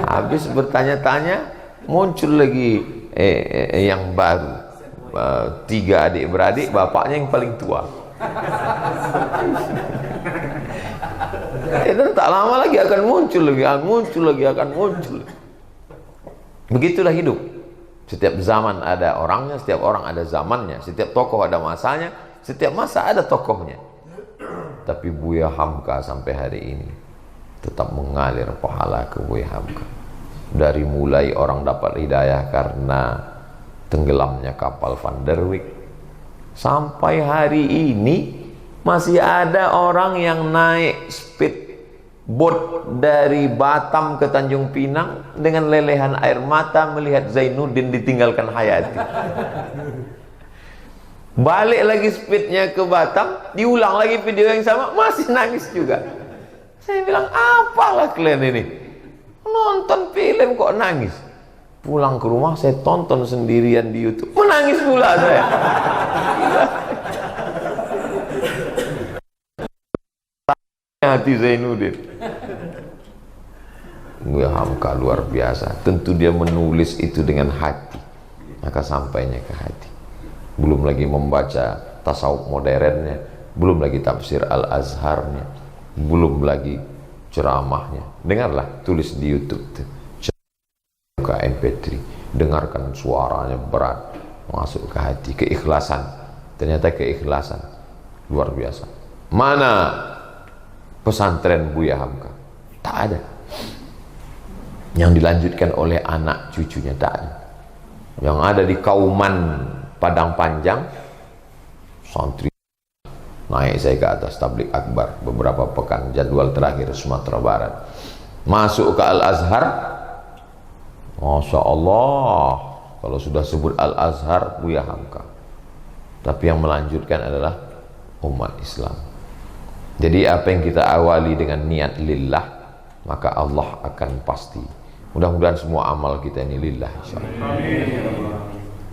Habis bertanya-tanya, muncul lagi yang baru. 3 adik-beradik, bapaknya yang paling tua. Dan tak lama lagi akan muncul lagi. Begitulah hidup. Setiap zaman ada orangnya, setiap orang ada zamannya, setiap tokoh ada masanya, setiap masa ada tokohnya. Tapi Buya Hamka sampai hari ini tetap mengalir pahala ke Buya Hamka. Dari mulai orang dapat hidayah karena tenggelamnya kapal Van der Wijk, sampai hari ini masih ada orang yang naik speed boat dari Batam ke Tanjung Pinang dengan lelehan air mata melihat Zainuddin ditinggalkan Hayati. Balik lagi speednya ke Batam, diulang lagi video yang sama, masih nangis juga. Saya bilang, apalah kalian ini? Nonton film kok nangis? Pulang ke rumah saya tonton sendirian di YouTube, menangis pula saya. Hati Zainuddin. Buya Hamka luar biasa. Tentu dia menulis itu dengan hati, maka sampainya ke hati. Belum lagi membaca tasawuf modernnya, belum lagi tafsir Al-Azharnya, belum lagi ceramahnya. Dengarlah, tulis di YouTube tuh. Ke MP3, dengarkan suaranya berat, masuk ke hati, keikhlasan. Ternyata keikhlasan luar biasa. Mana pesantren Buya Hamka? Tak ada. Yang dilanjutkan oleh anak cucunya tak ada. Yang ada di Kauman Padang Panjang, santri naik saya ke atas tablik akbar beberapa pekan, jadwal terakhir Sumatera Barat. Masuk ke Al-Azhar, Masya Allah, kalau sudah sebut Al-Azhar, Buya Hamka. Tapi yang melanjutkan adalah umat Islam. Jadi apa yang kita awali dengan niat lillah, maka Allah akan pasti. Mudah-mudahan semua amal kita ini lillah, insyaallah.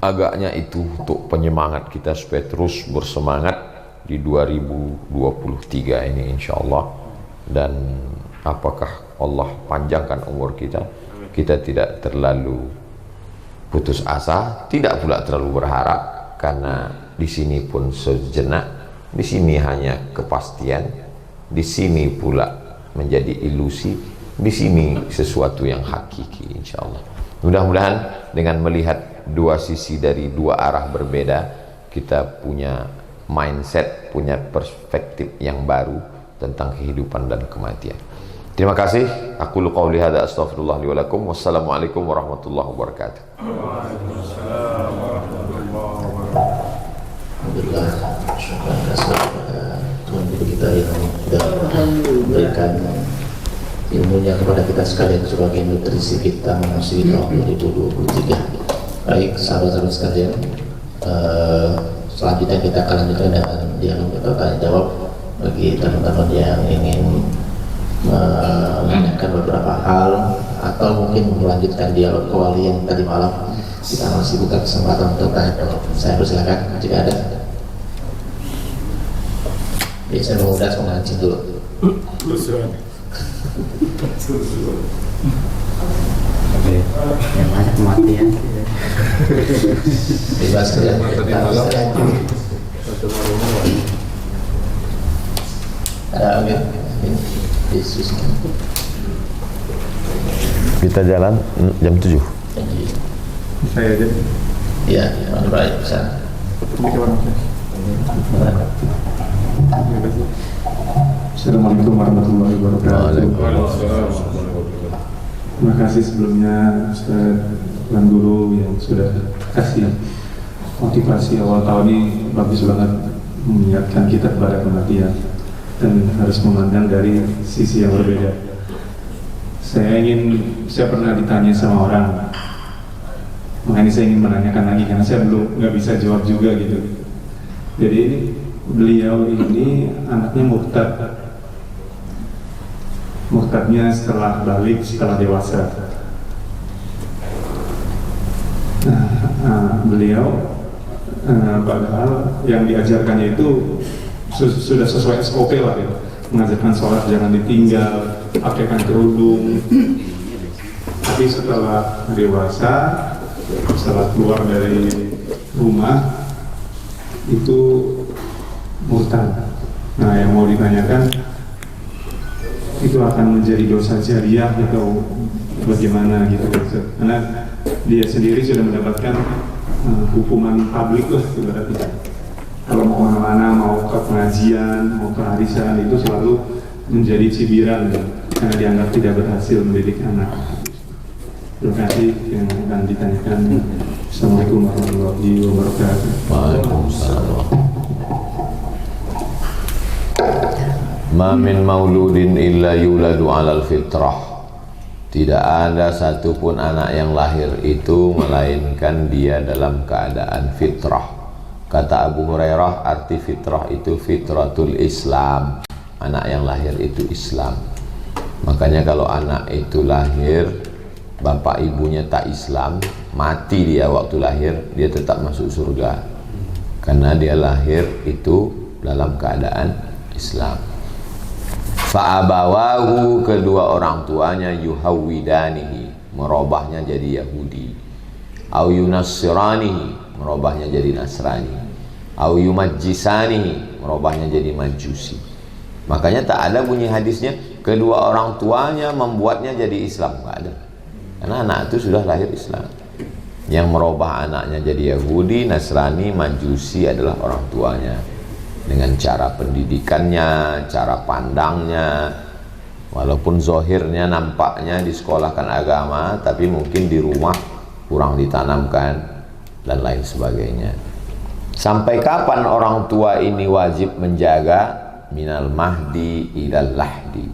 Agaknya itu untuk penyemangat kita supaya terus bersemangat di 2023 ini insyaallah. Dan apakah Allah panjangkan umur kita, kita tidak terlalu putus asa, tidak pula terlalu berharap, karena di sini pun sejenak, di sini hanya kepastian, di sini pula menjadi ilusi, di sini sesuatu yang hakiki insyaallah. Mudah-mudahan dengan melihat dua sisi dari dua arah berbeda, kita punya mindset, punya perspektif yang baru tentang kehidupan dan kematian. Terima kasih. Aku qouli hadza astaghfirullah li wa lakum. Wassalamualaikum warahmatullahi wabarakatuh. Alhamdulillah, syukur kepada Tuhan Guru kita yang sudah memberikan ilmunya kepada kita sekalian sebagai nutrisi kita memasuki tahun 2023. Baik sahabat-sahabat sekalian, selanjutnya kita akan lanjutkan dengan dialog atau tanya jawab bagi teman-teman yang ingin menanyakan beberapa hal atau mungkin melanjutkan dialog kewali yang tadi malam. Kita masih buka kesempatan untuk tanya jawab. Saya persilakan jika ada. Saya mengundang pengancing dulu. Oke, yang banyak kematian. Bebas kalian. Ada oke. Yesus. Kita jalan jam 7. Saya aja. Ya, mana baik bisa. Assalamualaikum warahmatullahi wabarakatuh. Terima kasih sebelumnya Ustaz Tuan Guru yang sudah kasih motivasi awal tahun ini, bagus banget mengingatkan kita kepada kematian. dan harus memandang dari sisi yang berbeda. Saya pernah ditanya sama orang, makanya saya ingin menanyakan lagi karena saya belum nggak bisa jawab juga gitu. Jadi beliau ini anaknya murtadnya setelah balik, setelah dewasa. Beliau padahal yang diajarkannya itu sudah sesuai SOP lah gitu. Mengajarkan sholat jangan ditinggal, pakaikan kerudung. Tapi setelah dewasa, setelah keluar dari rumah itu murtad. Nah, yang mau ditanyakan itu akan menjadi dosa jariah atau bagaimana gitu, karena dia sendiri sudah mendapatkan hukuman publik lah ibaratnya. Kalau mau kemana-mana, mau ke pengajian, mau ke arisan, itu selalu menjadi cibiran ya, karena dianggap tidak berhasil mendidik anak. Terima kasih yang akan ditanyakan. Assalamualaikum warahmatullahi wabarakatuh. Waalaikumsalam. Ma min mauludin illa yuladu alal fitrah. Tidak ada satupun anak yang lahir itu melainkan dia dalam keadaan fitrah. Kata Abu Hurairah, arti fitrah itu fitratul Islam. Anak yang lahir itu Islam. Makanya kalau anak itu lahir, bapak ibunya tak Islam, mati dia waktu lahir, dia tetap masuk surga. Karena dia lahir itu dalam keadaan Islam. Fa'abawahu, kedua orang tuanya, yuhawwidanihi, merubahnya jadi Yahudi. Au yunassiranihi, merubahnya jadi Nasrani. Au yumajjisanihi, merubahnya jadi Majusi. Makanya tak ada bunyi hadisnya kedua orang tuanya membuatnya jadi Islam, tak ada. Karena anak itu sudah lahir Islam. Yang merubah anaknya jadi Yahudi, Nasrani, Majusi adalah orang tuanya. Dengan cara pendidikannya, cara pandangnya, walaupun zohirnya nampaknya disekolahkan agama, tapi mungkin di rumah kurang ditanamkan dan lain sebagainya. Sampai kapan orang tua ini wajib menjaga? Minal mahdi ilal lahdi.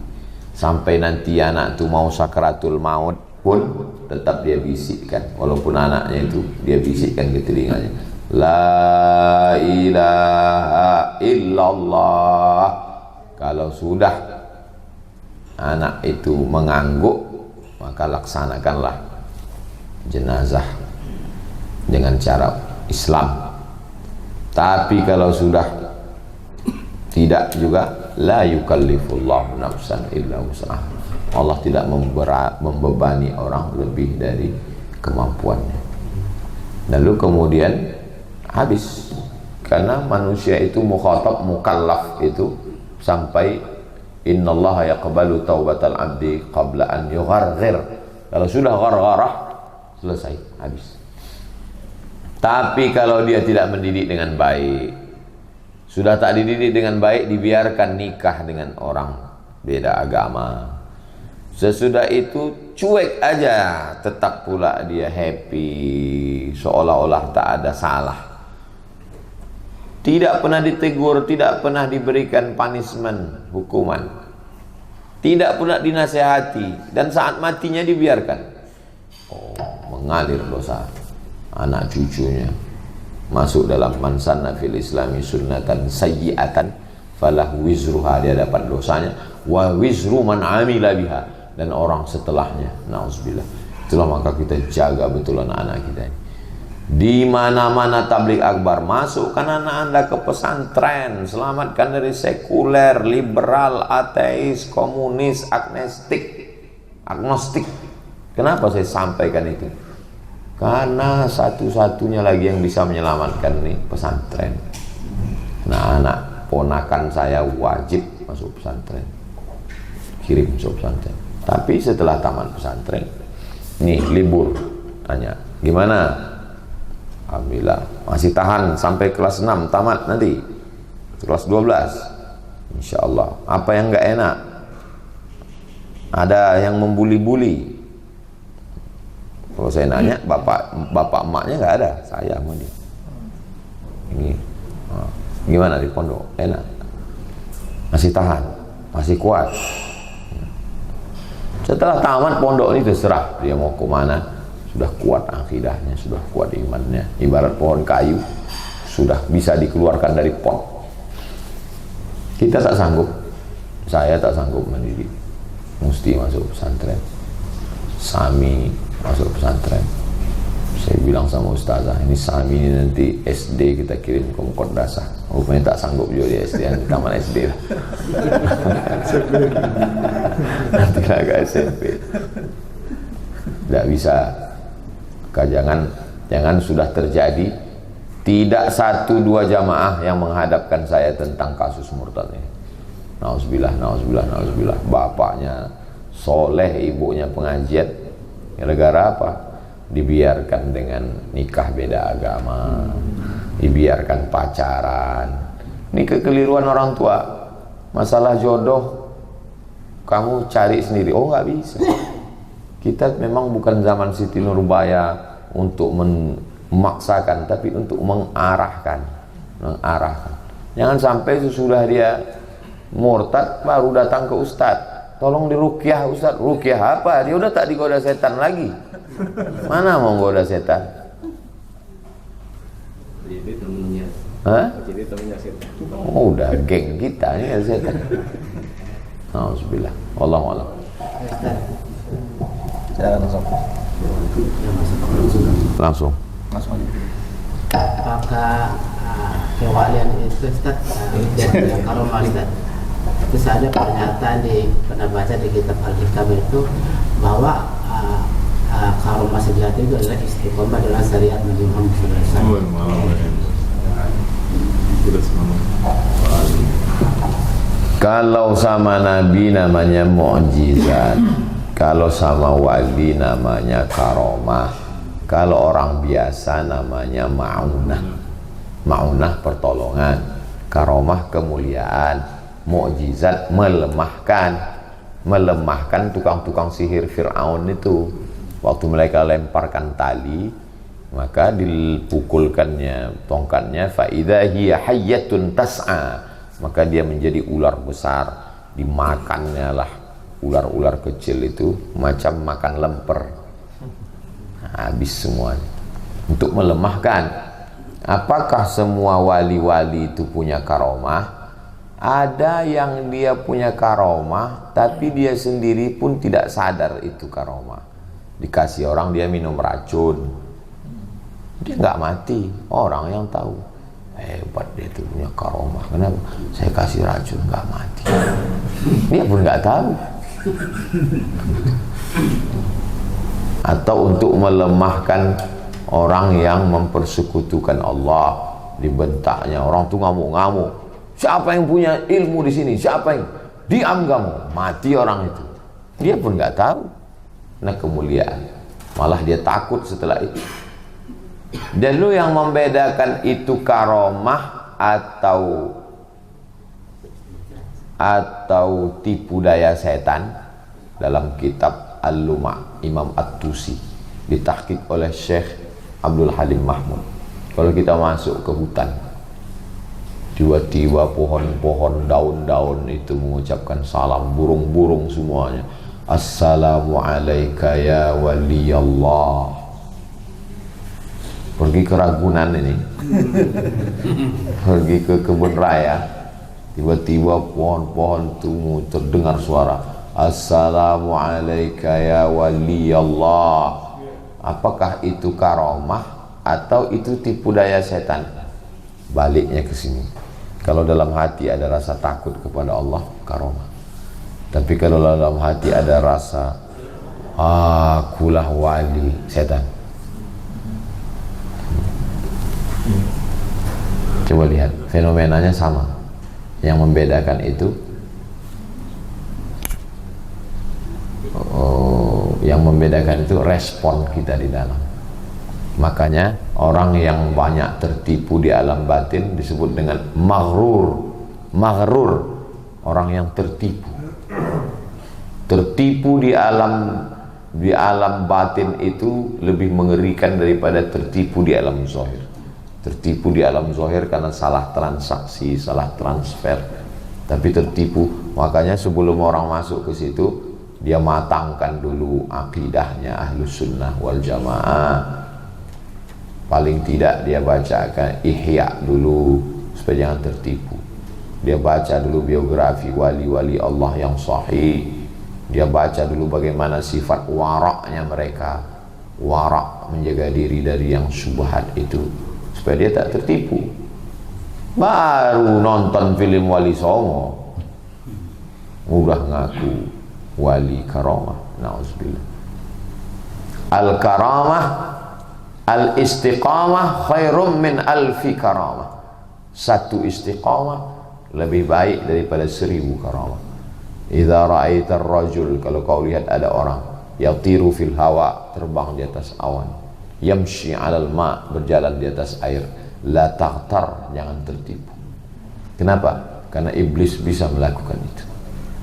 Sampai nanti anak itu mau sakratul maut pun tetap dia bisikkan, walaupun anaknya itu dia bisikkan ke telinganya, la ilaha illallah. Kalau sudah anak itu mengangguk, maka laksanakanlah jenazah dengan cara Islam. Tapi kalau sudah tidak juga, la yukallifullahu nafsan illa wus'aha. Allah tidak membebani orang lebih dari kemampuannya. Lalu kemudian habis, karena manusia itu mukhatab, mukallaf itu sampai innallaha yaqbalu taubatal abdi qabla an yugharghir. Kalau sudah ghargharah, selesai, habis. Tapi kalau dia tidak mendidik dengan baik, sudah tak dididik dengan baik, dibiarkan nikah dengan orang beda agama, sesudah itu cuek aja, tetap pula dia happy, seolah-olah tak ada salah. Tidak pernah ditegur, tidak pernah diberikan punishment, hukuman, tidak pernah dinasehati, dan saat matinya dibiarkan. Oh, mengalir dosa. Anak cucunya masuk dalam man sanna fil islami sunnatan sayyi'atan falah wizruha, dia dapat dosanya, wa wizru man amila biha, dan orang setelahnya, na'udzubillah. Itulah maka kita jaga betul anak-anak kita ini. Di mana-mana tabligh akbar, masukkan anak Anda ke pesantren, selamatkan dari sekuler, liberal, ateis, komunis, agnostik. Kenapa saya sampaikan itu? Karena satu-satunya lagi yang bisa menyelamatkan nih pesantren. Nah, anak ponakan saya wajib masuk pesantren, kirim masuk pesantren. Tapi setelah tamat pesantren, nih libur, tanya gimana? Alhamdulillah masih tahan sampai kelas 6 tamat, nanti kelas 12 insya Allah. Apa yang nggak enak? Ada yang membuli-buli. Kalau saya nanya, bapak emaknya nggak ada, saya sama dia. Ini gimana di pondok? Enak. masih tahan, masih kuat. Setelah tamat pondok ini terserah dia mau kemana. Sudah kuat akidahnya, sudah kuat imannya. Ibarat pohon kayu, sudah bisa dikeluarkan dari pot. Kita tak sanggup, saya tak sanggup mandiri, mesti masuk pesantren. Sami masuk pesantren. Saya bilang sama ustazah, ini Sami ini nanti SD kita kirim ke madrasah. Rupanya tak sanggup juga di SD, yang taman SD lah. Nanti lah ke SMP. Tidak bisa. Jangan sudah terjadi tidak 1-2 jamaah yang menghadapkan saya tentang kasus murtad ini. Nauzubillah, nauzubillah, nauzubillah. Bapaknya soleh, ibunya pengajian. Gara-gara apa? Dibiarkan dengan nikah beda agama, dibiarkan pacaran. Ini kekeliruan orang tua. Masalah jodoh kamu cari sendiri. Oh, nggak bisa. Kita memang bukan zaman Siti Nurbaya untuk memaksakan, tapi untuk mengarahkan. Jangan sampai sesudah dia murtad baru datang ke ustadz, tolong diruqyah ustadz. Ruqyah apa? Dia udah tak digoda setan lagi. Mana mau goda setan? Jadi temennya. Hah? Jadi temennya setan. Oh, udah geng kita ini ya setan. Alhamdulillah. Wallahu a'lam. Langsung. Apakah kewalian itu Ustaz dan karomah Ustaz? Terus ada pernyataan pernah baca di kitab Al-Hikam itu bahwa karomah sejati itu adalah istiqomah dalam syariat Nabi Muhammad SAW. Kalau sama Nabi namanya mukjizat, kalau sama wali namanya karomah, kalau orang biasa namanya ma'unah. Ma'unah pertolongan, karomah kemuliaan, mukjizat melemahkan tukang-tukang sihir Fir'aun itu. Waktu mereka lemparkan tali, maka dipukulkannya tongkatnya, fa idza hiya hayyatun tas'a, maka dia menjadi ular besar. Dimakannya lah ular-ular kecil itu macam makan lemper, habis semuanya. Untuk melemahkan. Apakah semua wali-wali itu punya karomah? Ada yang dia punya karomah tapi dia sendiri pun tidak sadar itu karomah. Dikasih orang dia minum racun, dia nggak mati, orang yang tahu. Hebat dia itu punya karomah. Kenapa? Saya kasih racun nggak mati. Dia pun nggak tahu. Atau untuk melemahkan orang yang mempersekutukan Allah, dibentaknya orang tuh ngamuk-ngamuk. Siapa yang punya ilmu di sini? Siapa yang diam kamu? Mati orang itu. Dia pun nggak tahu. Nah, kemuliaan. Malah dia takut setelah itu. Dan lu yang membedakan itu karomah atau tipu daya setan, dalam kitab Al-Luma' Imam At-Tusi, ditahqiq oleh Syekh Abdul Halim Mahmud. Kalau kita masuk ke hutan, tiba-tiba pohon-pohon, daun-daun itu mengucapkan salam, burung-burung semuanya, assalamu alayka ya waliyallah. Pergi ke Ragunan ini, pergi ke kebun raya, tiba-tiba pohon-pohon itu terdengar suara assalamu alayka ya waliyallah. Apakah itu karomah atau itu tipu daya setan? Baliknya ke sini. Kalau dalam hati ada rasa takut kepada Allah, karomah. Tapi kalau dalam hati ada rasa akulah wali, setan. Coba lihat, fenomenanya sama. Yang membedakan itu respon kita di dalam. Makanya orang yang banyak tertipu di alam batin disebut dengan maghrur, orang yang tertipu di alam batin itu lebih mengerikan daripada tertipu di alam zahir. Tertipu di alam zahir karena salah transaksi, salah transfer, tapi tertipu. Makanya sebelum orang masuk ke situ, dia matangkan dulu akidahnya Ahlus Sunnah wal Jamaah. Paling tidak dia bacakan Ihya dulu supaya jangan tertipu. Dia baca dulu biografi wali-wali Allah yang sahih. Dia baca dulu bagaimana sifat waraknya mereka, warak, menjaga diri dari yang syubhat itu, supaya dia tak tertipu. Baru nonton film Wali Songo udah ngaku wali karamah. Na'udzubillah. Al-karamah, al-istiqamah khairum min alfi karamah. Satu istiqamah lebih baik daripada 1000 karamah. Idza ra'aita ar-rajul, kalau kau lihat ada orang yatiru fil hawa, terbang di atas awan, yamshi 'alal ma, berjalan di atas air, la taghtar, jangan tertipu. Kenapa? Karena iblis bisa melakukan itu.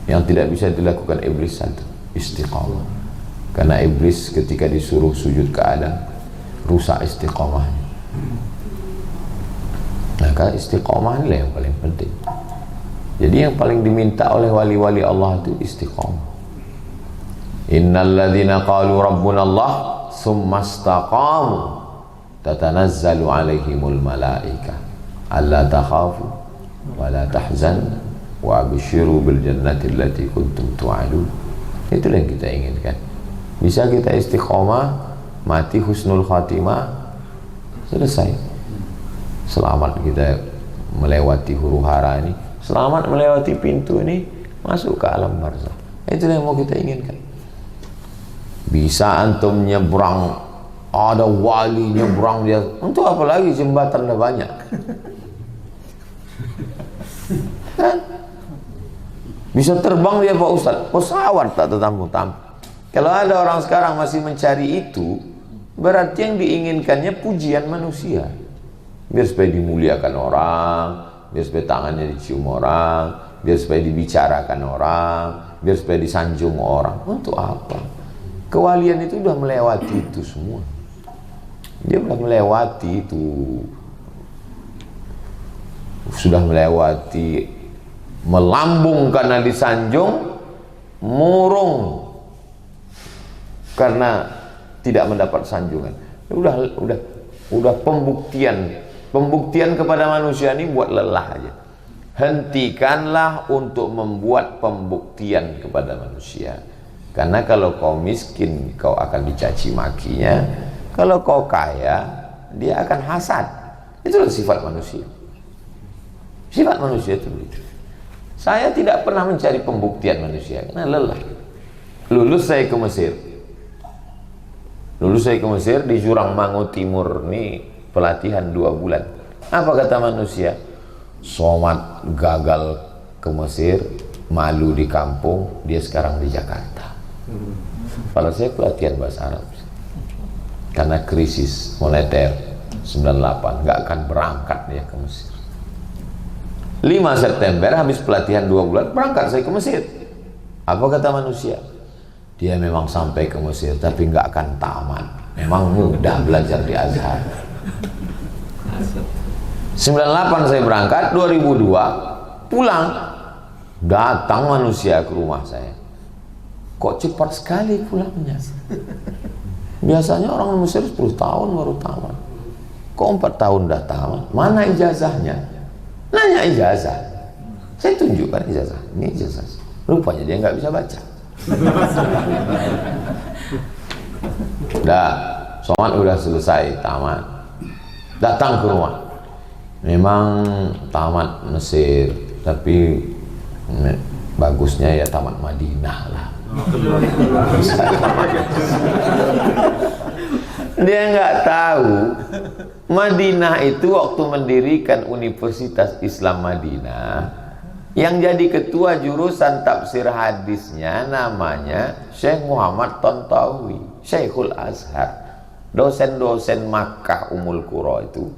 Yang tidak bisa dilakukan iblis satu, istiqamah. Karena iblis ketika disuruh sujud ke Adam, rusak istiqamahnya. Maka istiqamah inilah yang paling penting. Jadi yang paling diminta oleh wali-wali Allah itu istiqamah. Innal ladzina qalu rabbuna Allah tsumma istaqamu tatanazzalu alaihimul malaikah alla takhafu wa la tahzanu wa abshiru bil jannati allati kuntum tu'adun. Itulah yang kita inginkan. Bisa kita istiqamah, mati husnul khatimah, selesai. Selamat kita melewati huru hara ini, selamat melewati pintu ini, masuk ke alam barzakh. Itu yang mau kita inginkan. Bisa antum nyebrang, ada wali nyebrang dia, untuk apa lagi, jembatan udah banyak. Kan? Bisa terbang dia Pak Ustaz, pesawat tak tertampung-tampung. Kalau ada orang sekarang masih mencari itu, berarti yang diinginkannya pujian manusia. Biar supaya dimuliakan orang, biar supaya tangannya dicium orang, biar supaya dibicarakan orang, biar supaya disanjung orang. Untuk apa? Kewalian itu sudah melewati itu semua. Dia sudah melewati itu, sudah melewati melambung karena disanjung, murung karena tidak mendapat sanjungan. Udah pembuktian kepada manusia ini buat lelah aja. Hentikanlah untuk membuat pembuktian kepada manusia. Karena kalau kau miskin, kau akan dicaci makinya. Kalau kau kaya, dia akan hasad. Itulah sifat manusia. Sifat manusia itu begitu. Saya tidak pernah mencari pembuktian manusia karena lelah. Lulus saya ke Mesir di Jurang Mangu Timur nih, pelatihan 2 bulan. Apa kata manusia? Somad gagal ke Mesir, malu di kampung, dia sekarang di Jakarta. Kalau saya pelatihan bahasa Arab, karena krisis moneter 98, nggak akan berangkat dia ke Mesir. 5 September habis pelatihan 2 bulan, berangkat saya ke Mesir. Apa kata manusia? Dia memang sampai ke Mesir tapi nggak akan tamat. Memang mudah belajar di Azhar. 98 saya berangkat, 2002 pulang. Datang manusia ke rumah saya. Kok cepat sekali pulangnya? Biasanya orang Mesir 10 tahun baru tamat. Kok 4 tahun dah tamat? Mana ijazahnya? Nanya ijazah. Saya tunjukkan ijazah. Ini ijazah. Rupanya dia nggak bisa baca. Dah, sholat udah selesai, tamat. Datang ke rumah. Memang tamat Mesir, tapi bagusnya ya tamat Madinah lah. Dia nggak tahu Madinah itu waktu mendirikan Universitas Islam Madinah, yang jadi ketua jurusan tafsir hadisnya namanya Syekh Muhammad Tontawi, Syekhul Azhar. Dosen-dosen Makkah Ummul Qura itu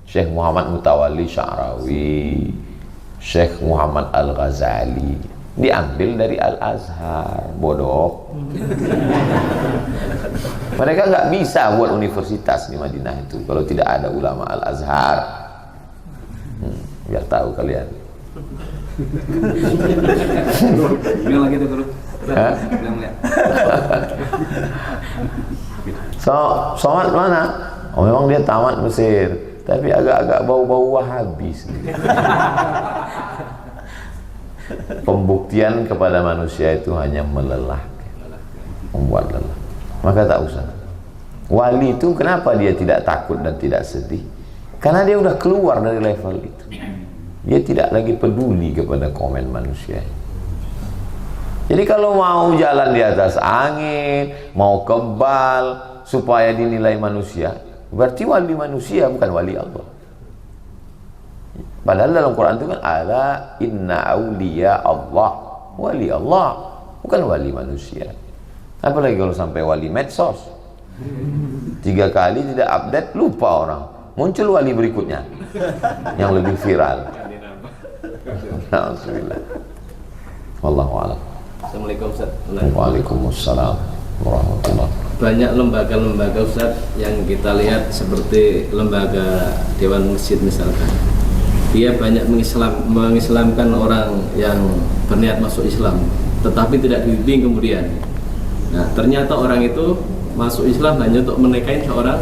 Syekh Muhammad Mutawalli Sya'rawi, Syekh Muhammad Al-Ghazali, diambil dari Al-Azhar. Bodoh. Mereka nggak bisa buat universitas di Madinah itu kalau tidak ada ulama Al-Azhar. Biar tahu kalian. Bilang lagi tuh guru. Hah? Bilang lihat. Somad mana? Oh memang dia tamat Mesir, tapi agak-agak bau-bau Wahabi sendiri. Pembuktian kepada manusia itu hanya melelahkan, membuat lelah. Maka tak usah. Wali itu kenapa dia tidak takut dan tidak sedih? Karena dia udah keluar dari level itu. Dia tidak lagi peduli kepada komen manusia. Jadi kalau mau jalan di atas angin, mau kebal supaya dinilai manusia, berarti wali manusia bukan wali Allah. Padahal dalam Quran itu kan ala inna awliya Allah, wali Allah, bukan wali manusia. Apalagi kalau sampai wali medsos, 3 kali tidak update, lupa orang, muncul wali berikutnya yang lebih viral. Alhamdulillah. Wallahu a'lam. Assalamualaikum Ustaz. Waalaikumsalam warahmatullahi. Banyak lembaga-lembaga Ustaz yang kita lihat seperti lembaga Dewan Masjid misalkan. Dia banyak mengislamkan orang yang berniat masuk Islam, tetapi tidak dibimbing kemudian. Nah, ternyata orang itu masuk Islam hanya untuk menikahi seorang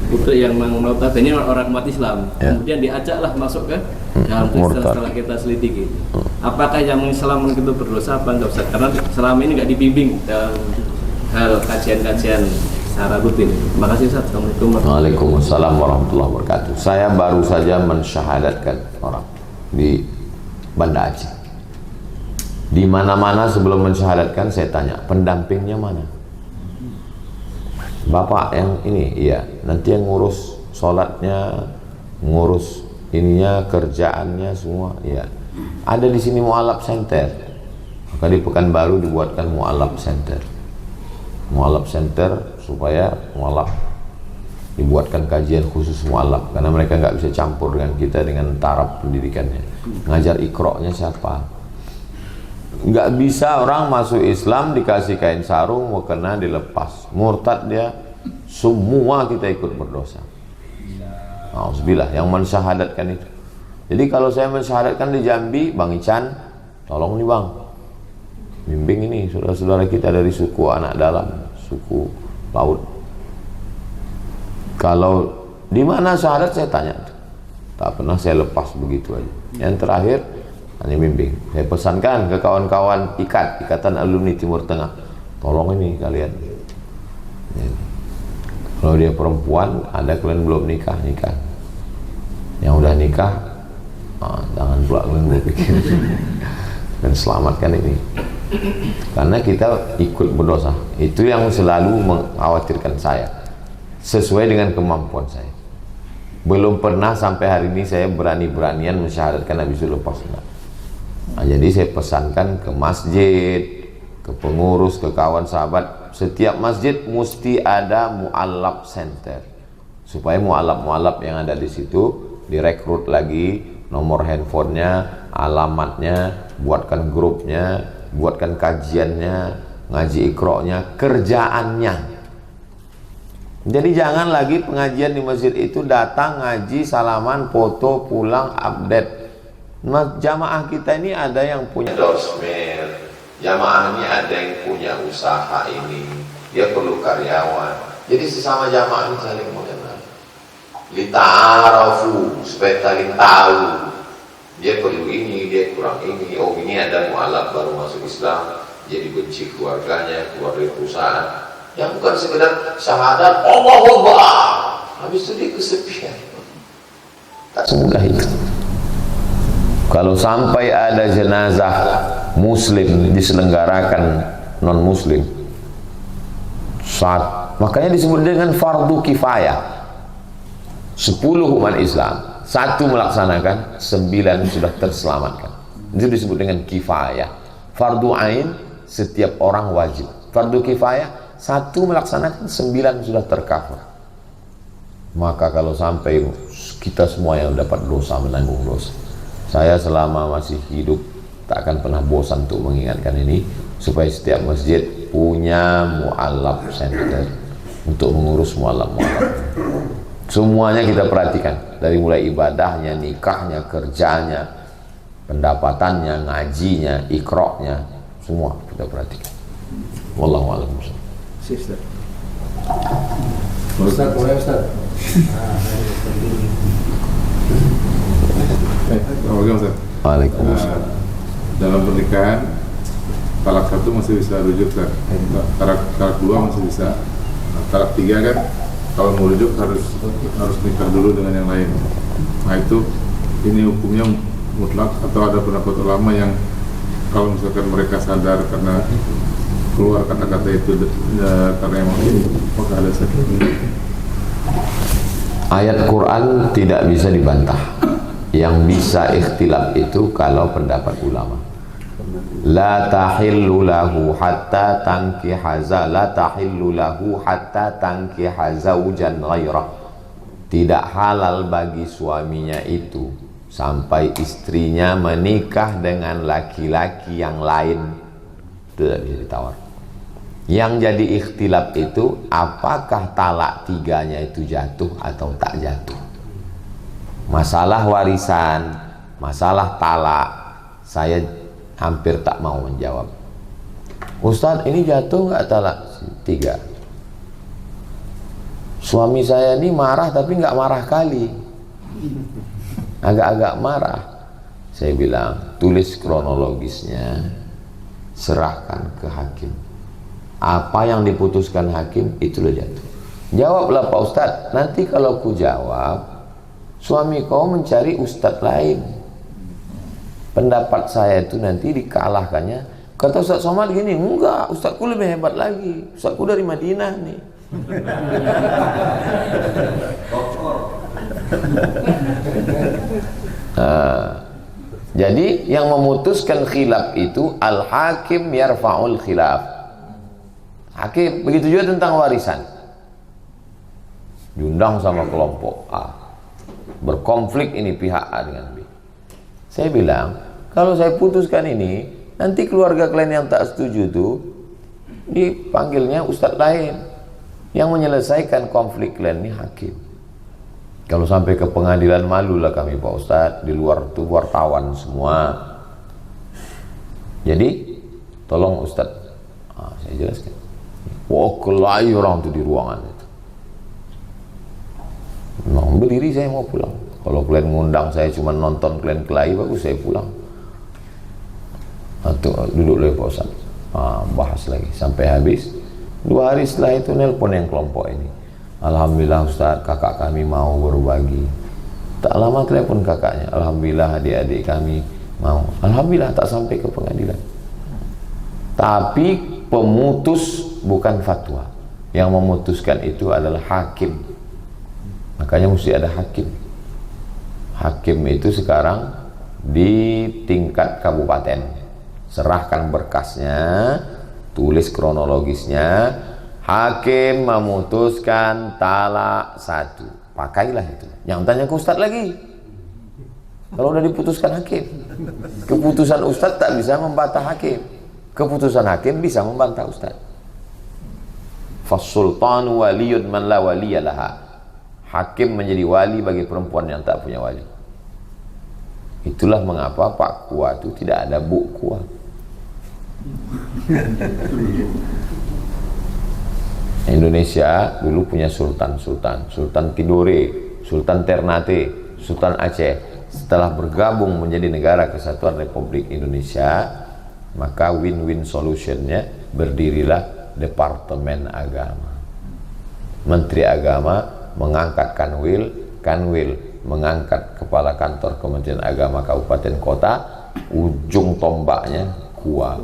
putri yang notabene orang umat Islam. Ya. Kemudian diajaklah masuk ke dalam Kristen setelah kita selidiki. Apakah yang mengislamkan itu berdosa apa enggak Ustaz? Karena selama ini nggak dibimbing dalam hal kajian-kajian secara rutin. Terima kasih Ustaz. Assalamualaikum. Waalaikumsalam warahmatullahi wabarakatuh. Saya baru saja mensyahadatkan orang di Banda Aceh. Di mana-mana sebelum mensyahadatkan saya tanya, pendampingnya mana? Bapak yang ini, iya. Nanti yang ngurus sholatnya, ngurus ininya, kerjaannya semua, iya. Ada di sini mu'alaf center. Maka di Pekanbaru dibuatkan mu'alaf center. Mu'alaf center supaya mu'alaf dibuatkan kajian khusus mu'alaf, karena mereka nggak bisa campur dengan kita dengan taraf pendidikannya. Ngajar ikroknya siapa? Nggak bisa orang masuk Islam dikasih kain sarung mau kena dilepas, murtad dia, semua kita ikut berdosa. Alhamdulillah yang mensyahadatkan itu. Jadi kalau saya mensyahadatkan di Jambi, Bang Ican, tolong nih Bang, bimbing ini saudara-saudara kita dari suku anak dalam, suku laut. Kalau di mana syahadat saya tanya, tak pernah saya lepas begitu aja. Yang terakhir hanya bimbing. Saya pesankan ke kawan-kawan Ikatan Alumni Timur Tengah, tolong ini kalian. Kalau dia perempuan, ada kalian belum nikah. Yang udah nikah, jangan pula kalian berpikir. Dan selamatkan ini. Karena kita ikut berdosa. Itu yang selalu mengkhawatirkan saya. Sesuai dengan kemampuan saya. Belum pernah sampai hari ini saya berani-beranian mensyahadatkan habis itu lepas. Nah, jadi saya pesankan ke masjid, ke pengurus, ke kawan sahabat, setiap masjid mesti ada mu'alaf center, supaya mu'alaf yang ada di situ direkrut lagi, nomor handphonenya, alamatnya, buatkan grupnya, buatkan kajiannya, ngaji ikroknya, kerjaannya. Jadi jangan lagi pengajian di masjid itu datang ngaji, salaman, foto, pulang, update. Nah, jamaah kita ini ada yang punya dorsmer, jamaah ini ada yang punya usaha ini, dia perlu karyawan. Jadi sesama jamaah ini saling mengenal, lita'arafu, supaya saling tahu dia perlu ini, dia kurang ini. Oh ini ada mu'alaf baru masuk Islam, jadi benci keluarganya, keluar dari perusahaan. Yang bukan sekedar syahadat Allah Akbar, habis itu dia kesepian. Tak semudah itu. Kalau sampai ada jenazah muslim diselenggarakan non muslim, makanya disebut dengan fardu kifayah. 10 umat Islam, 1 melaksanakan, 9 sudah terselamatkan. Itu disebut dengan kifayah. Fardu ain, setiap orang wajib. Fardu kifayah, 1 melaksanakan, 9 sudah tercover. Maka kalau sampai kita semua yang dapat dosa menanggung dosa. Saya selama masih hidup tak akan pernah bosan untuk mengingatkan ini, supaya setiap masjid punya mu'alaf center untuk mengurus mu'alaf. Semuanya kita perhatikan, dari mulai ibadahnya, nikahnya, kerjanya, pendapatannya, ngajinya, ikroknya, semua kita perhatikan. Wallahu a'lam. Sister. Ustaz, boleh Ustaz? Ustaz. Waalaikumsalam. Dalam pernikahan talak satu masih bisa rujuk kan? Talak dua masih bisa. Talak tiga kan kalau mau rujuk harus nikah dulu dengan yang lain. Nah itu ini hukumnya mutlak atau ada pendapat ulama yang kalau misalkan mereka sadar karena keluar kata-kata itu karena emang ini apakah ada satu Ayat Quran tidak bisa dibantah. Yang bisa ikhtilaf itu kalau pendapat ulama. La tahillu lahu hatta tankiha zawjan ghairah. Tidak halal bagi suaminya itu sampai istrinya menikah dengan laki-laki yang lain. Tidak bisa ditawar. Yang jadi ikhtilaf itu apakah talak tiganya itu jatuh atau tak jatuh. Masalah warisan, masalah talak, saya hampir tak mau menjawab. Ustadz, ini jatuh nggak talak tiga? Suami saya ini marah tapi nggak marah kali, agak-agak marah. Saya bilang, tulis kronologisnya, serahkan ke hakim. Apa yang diputuskan hakim itulah jatuh. Jawablah Pak Ustadz. Nanti kalau ku jawab, suami kau mencari ustadz lain. Pendapat saya itu nanti dikalahkannya. Kata Ustadz Somad gini, enggak, ustadzku lebih hebat lagi. Ustadzku dari Madinah nih. Jadi yang memutuskan khilaf itu al-hakim yarfa'ul khilaf. Hakim, begitu juga tentang warisan. Diundang sama kelompok A, berkonflik ini pihak A dengan B. Saya bilang, kalau saya putuskan ini, nanti keluarga kalian yang tak setuju itu dipanggilnya ustadz lain yang menyelesaikan konflik kalian ini hakim. Kalau sampai ke pengadilan, malulah kami Pak Ustadz, di luar itu wartawan semua. Jadi tolong Ustadz, saya jelaskan. Wah, kelahi orang itu di ruangan itu. Nah, berdiri saya mau pulang. Kalau kalian ngundang saya cuma nonton kalian kelahi, bagus saya pulang. Atau duduk lagi Pak Ustaz. Bahas lagi sampai habis. 2 hari setelah itu nelpon yang kelompok ini. Alhamdulillah Ustaz, kakak kami mau berbagi. Tak lama telepon kakaknya. Alhamdulillah adik-adik kami mau. Alhamdulillah tak sampai ke pengadilan. Tapi pemutus bukan fatwa. Yang memutuskan itu adalah hakim. Makanya mesti ada hakim. Hakim itu sekarang di tingkat kabupaten. Serahkan berkasnya, tulis kronologisnya. Hakim memutuskan talak 1. Pakailah itu. Jangan tanya ke ustadz lagi. Kalau udah diputuskan hakim. Keputusan ustadz tak bisa membantah hakim. Keputusan hakim bisa membantah ustadz. Fas-sultanu waliyun man la waliyalaha. Hakim menjadi wali bagi perempuan yang tak punya wali. Itulah mengapa Pak Kua itu tidak ada Bu Kua. Indonesia dulu punya sultan Tidore, Sultan Ternate, Sultan Aceh. Setelah bergabung menjadi negara kesatuan Republik Indonesia, maka win-win solutionnya berdirilah Departemen Agama. Menteri Agama mengangkat Kanwil mengangkat kepala kantor Kementerian Agama Kabupaten Kota, ujung tombaknya Kua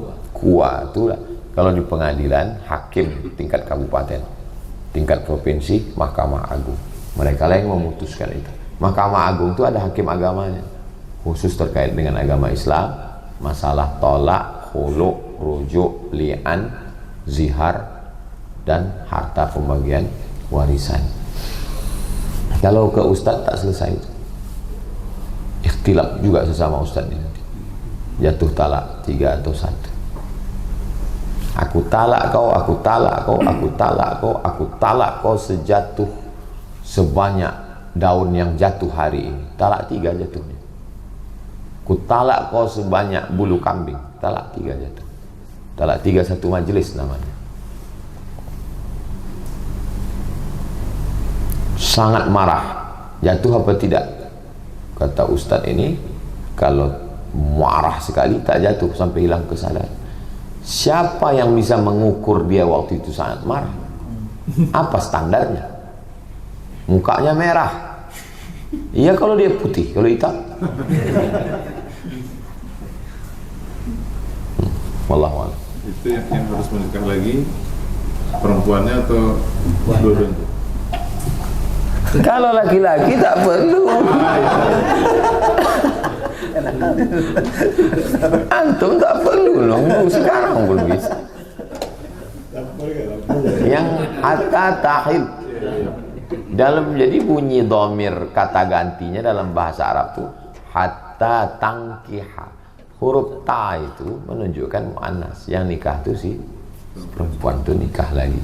itulah. Kalau di pengadilan, hakim tingkat kabupaten, tingkat provinsi, Mahkamah Agung. Mereka lah yang memutuskan itu. Mahkamah Agung itu ada hakim agamanya, khusus terkait dengan agama Islam, masalah tolak, khulu, rujuk, li'an, zihar, dan harta pembagian warisan. Kalau ke ustadz tak selesai itu. Ikhtilaf juga sesama ustadz ini. Jatuh talak 3 atau 1. Aku talak kau, aku talak kau, aku talak kau, aku talak kau sejatuh sebanyak daun yang jatuh hari ini. Talak 3 jatuhnya. ku talak kau sebanyak bulu kambing. Talak 3 jatuh. Talak 3 satu majelis namanya. Sangat marah. Jatuh apa tidak? Kata Ustadz ini, kalau marah sekali tak jatuh sampai hilang kesadaran. Siapa yang bisa mengukur dia waktu itu sangat marah? Apa standarnya? Mukanya merah. Iya kalau dia putih, kalau hitam. Wallahu a'lam. Itu yang harus menikah lagi perempuannya atau dua-duanya? Kalau laki-laki tak perlu. Antum tak perlu nunggu sekarang belum bisa. Yang hatta tahil dalam jadi bunyi dhamir kata gantinya dalam bahasa Arab tuh hatta tangkiha. Huruf ta itu menunjukkan muannas. Yang nikah tuh si perempuan tuh nikah lagi.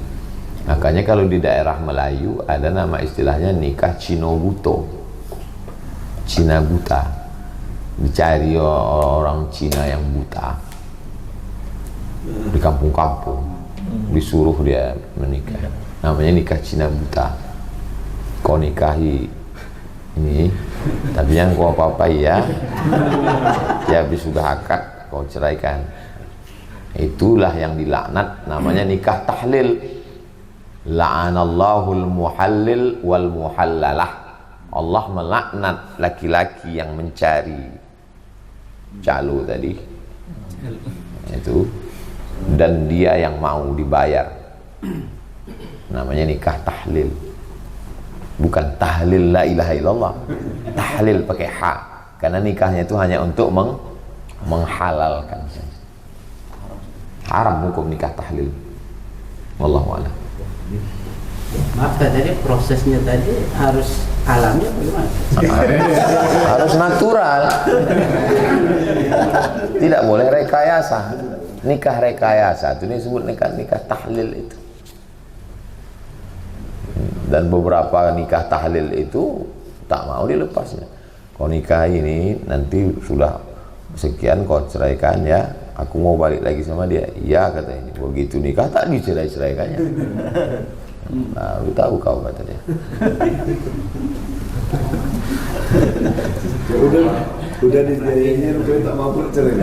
Makanya kalau di daerah Melayu ada nama istilahnya nikah Cino Buto, Cina buta. Dicari orang Cina yang buta di kampung-kampung, disuruh dia menikah. Namanya nikah Cina buta. Kau nikahi ini, tapi yang kau apa-apai ya. Ya habis sudah akad kau ceraikan. Itulah yang dilaknat, namanya nikah tahlil. La'anallahul muhallil wal muhallalah. Allah melaknat laki-laki yang mencari calo tadi itu, dan dia yang mau dibayar. Namanya nikah tahlil, bukan tahlil la ilaha illallah. Tahlil pakai ha, karena nikahnya itu hanya untuk menghalalkan. Haram hukum nikah tahlil. Wallahu a'lam. Maaf tadi prosesnya tadi harus alami apa gimana? Harus natural. Tidak boleh rekayasa. Nikah rekayasa itu disebut nikah tahlil itu. Dan beberapa nikah tahlil itu tak mau dilepasnya. Kau nikah ini nanti sudah sekian kau ceraikan ya. Aku mau balik lagi sama dia. Iya kata ini. Begitu nikah tak dicerai-ceraikannya. Nah, lu tahu kau kata dia. udah dibiayainya rupanya tak mampu cerai.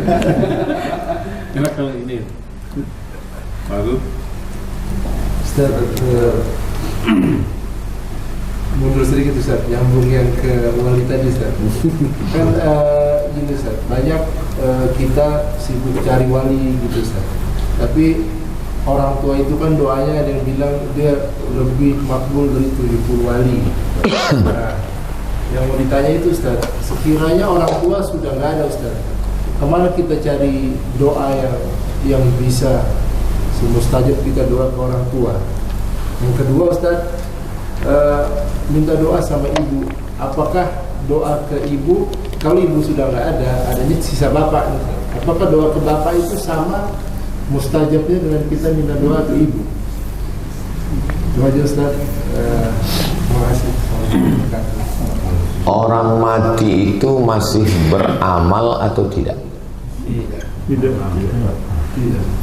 Enak kalau ini. Lalu Ustaz, mundur sedikit Ustaz, nyambung yang ke wali tadi Ustaz. Kan gini Ustaz, banyak kita sibuk cari wali gitu Ustaz. Tapi orang tua itu kan doanya ada yang bilang dia lebih makbul dari 70 wali. Nah, yang mau ditanya itu Ustaz, sekiranya orang tua sudah nggak ada Ustaz, kemana kita cari doa yang bisa semustajab kita doa ke orang tua? Yang kedua Ustaz, minta doa sama ibu. Apakah doa ke ibu, kalau ibu sudah nggak ada, adanya sisa bapak, apakah doa ke bapak itu sama mustajabnya dengan kita minta doa ke ibu? Itu aja Ustaz. Terima kasih. Orang mati itu masih beramal atau tidak? Tidak.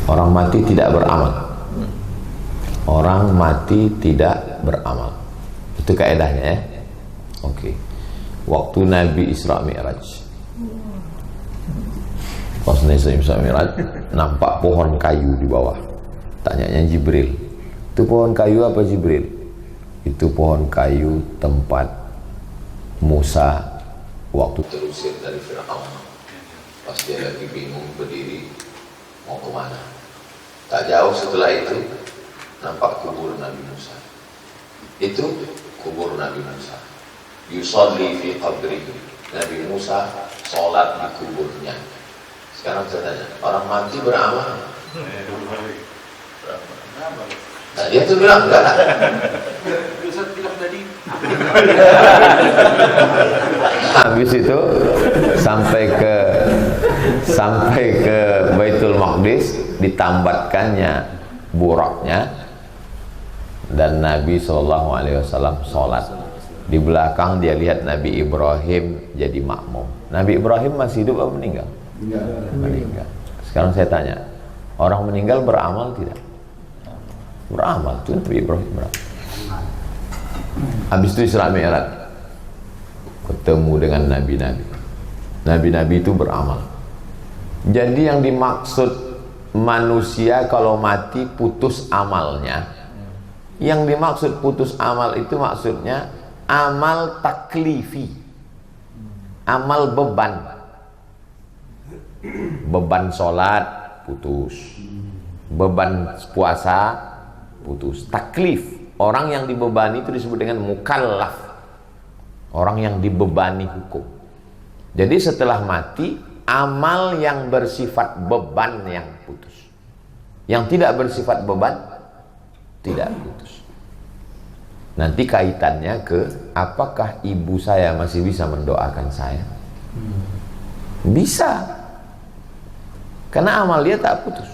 Orang mati tidak beramal. Orang mati tidak beramal. Itu kaedahnya ya. Oke. Waktu Nabi Isra Mi'raj, pas Nabi Isra Mi'raj, nampak pohon kayu di bawah. Tanyanya Jibril, itu pohon kayu apa Jibril? Itu pohon kayu tempat Musa waktu terusir dari Fir'aun. Pas dia lagi bingung berdiri mau kemana. Tak jauh setelah itu nampak kubur Nabi Musa. Itu kubur Nabi Musa. Yusalli fi qabrihi. Nabi Musa sholat di kuburnya. Sekarang saya tanya, orang mati beramal? Nah, dia tuh bilang enggak. Ustaz bilang tadi. Habis itu sampai ke Baitul Maqdis, ditambatkannya buraknya, dan Nabi SAW sholat Di belakang dia lihat Nabi Ibrahim jadi makmum. Nabi Ibrahim masih hidup atau meninggal? Meninggal. Sekarang saya tanya, orang meninggal beramal tidak? Beramal. Itu Nabi Ibrahim beramal. Habis itu Isra Mi'raj, ketemu dengan nabi-nabi. Nabi-nabi itu beramal. Jadi yang dimaksud manusia kalau mati putus amalnya, yang dimaksud putus amal itu maksudnya amal taklifi, amal beban. Beban sholat putus, beban puasa putus. Taklif, orang yang dibebani itu disebut dengan mukallaf, orang yang dibebani hukum. Jadi setelah mati, amal yang bersifat beban yang putus, yang tidak bersifat beban tidak putus. Nanti kaitannya ke apakah ibu saya masih bisa mendoakan saya? Bisa, karena amal dia tak putus.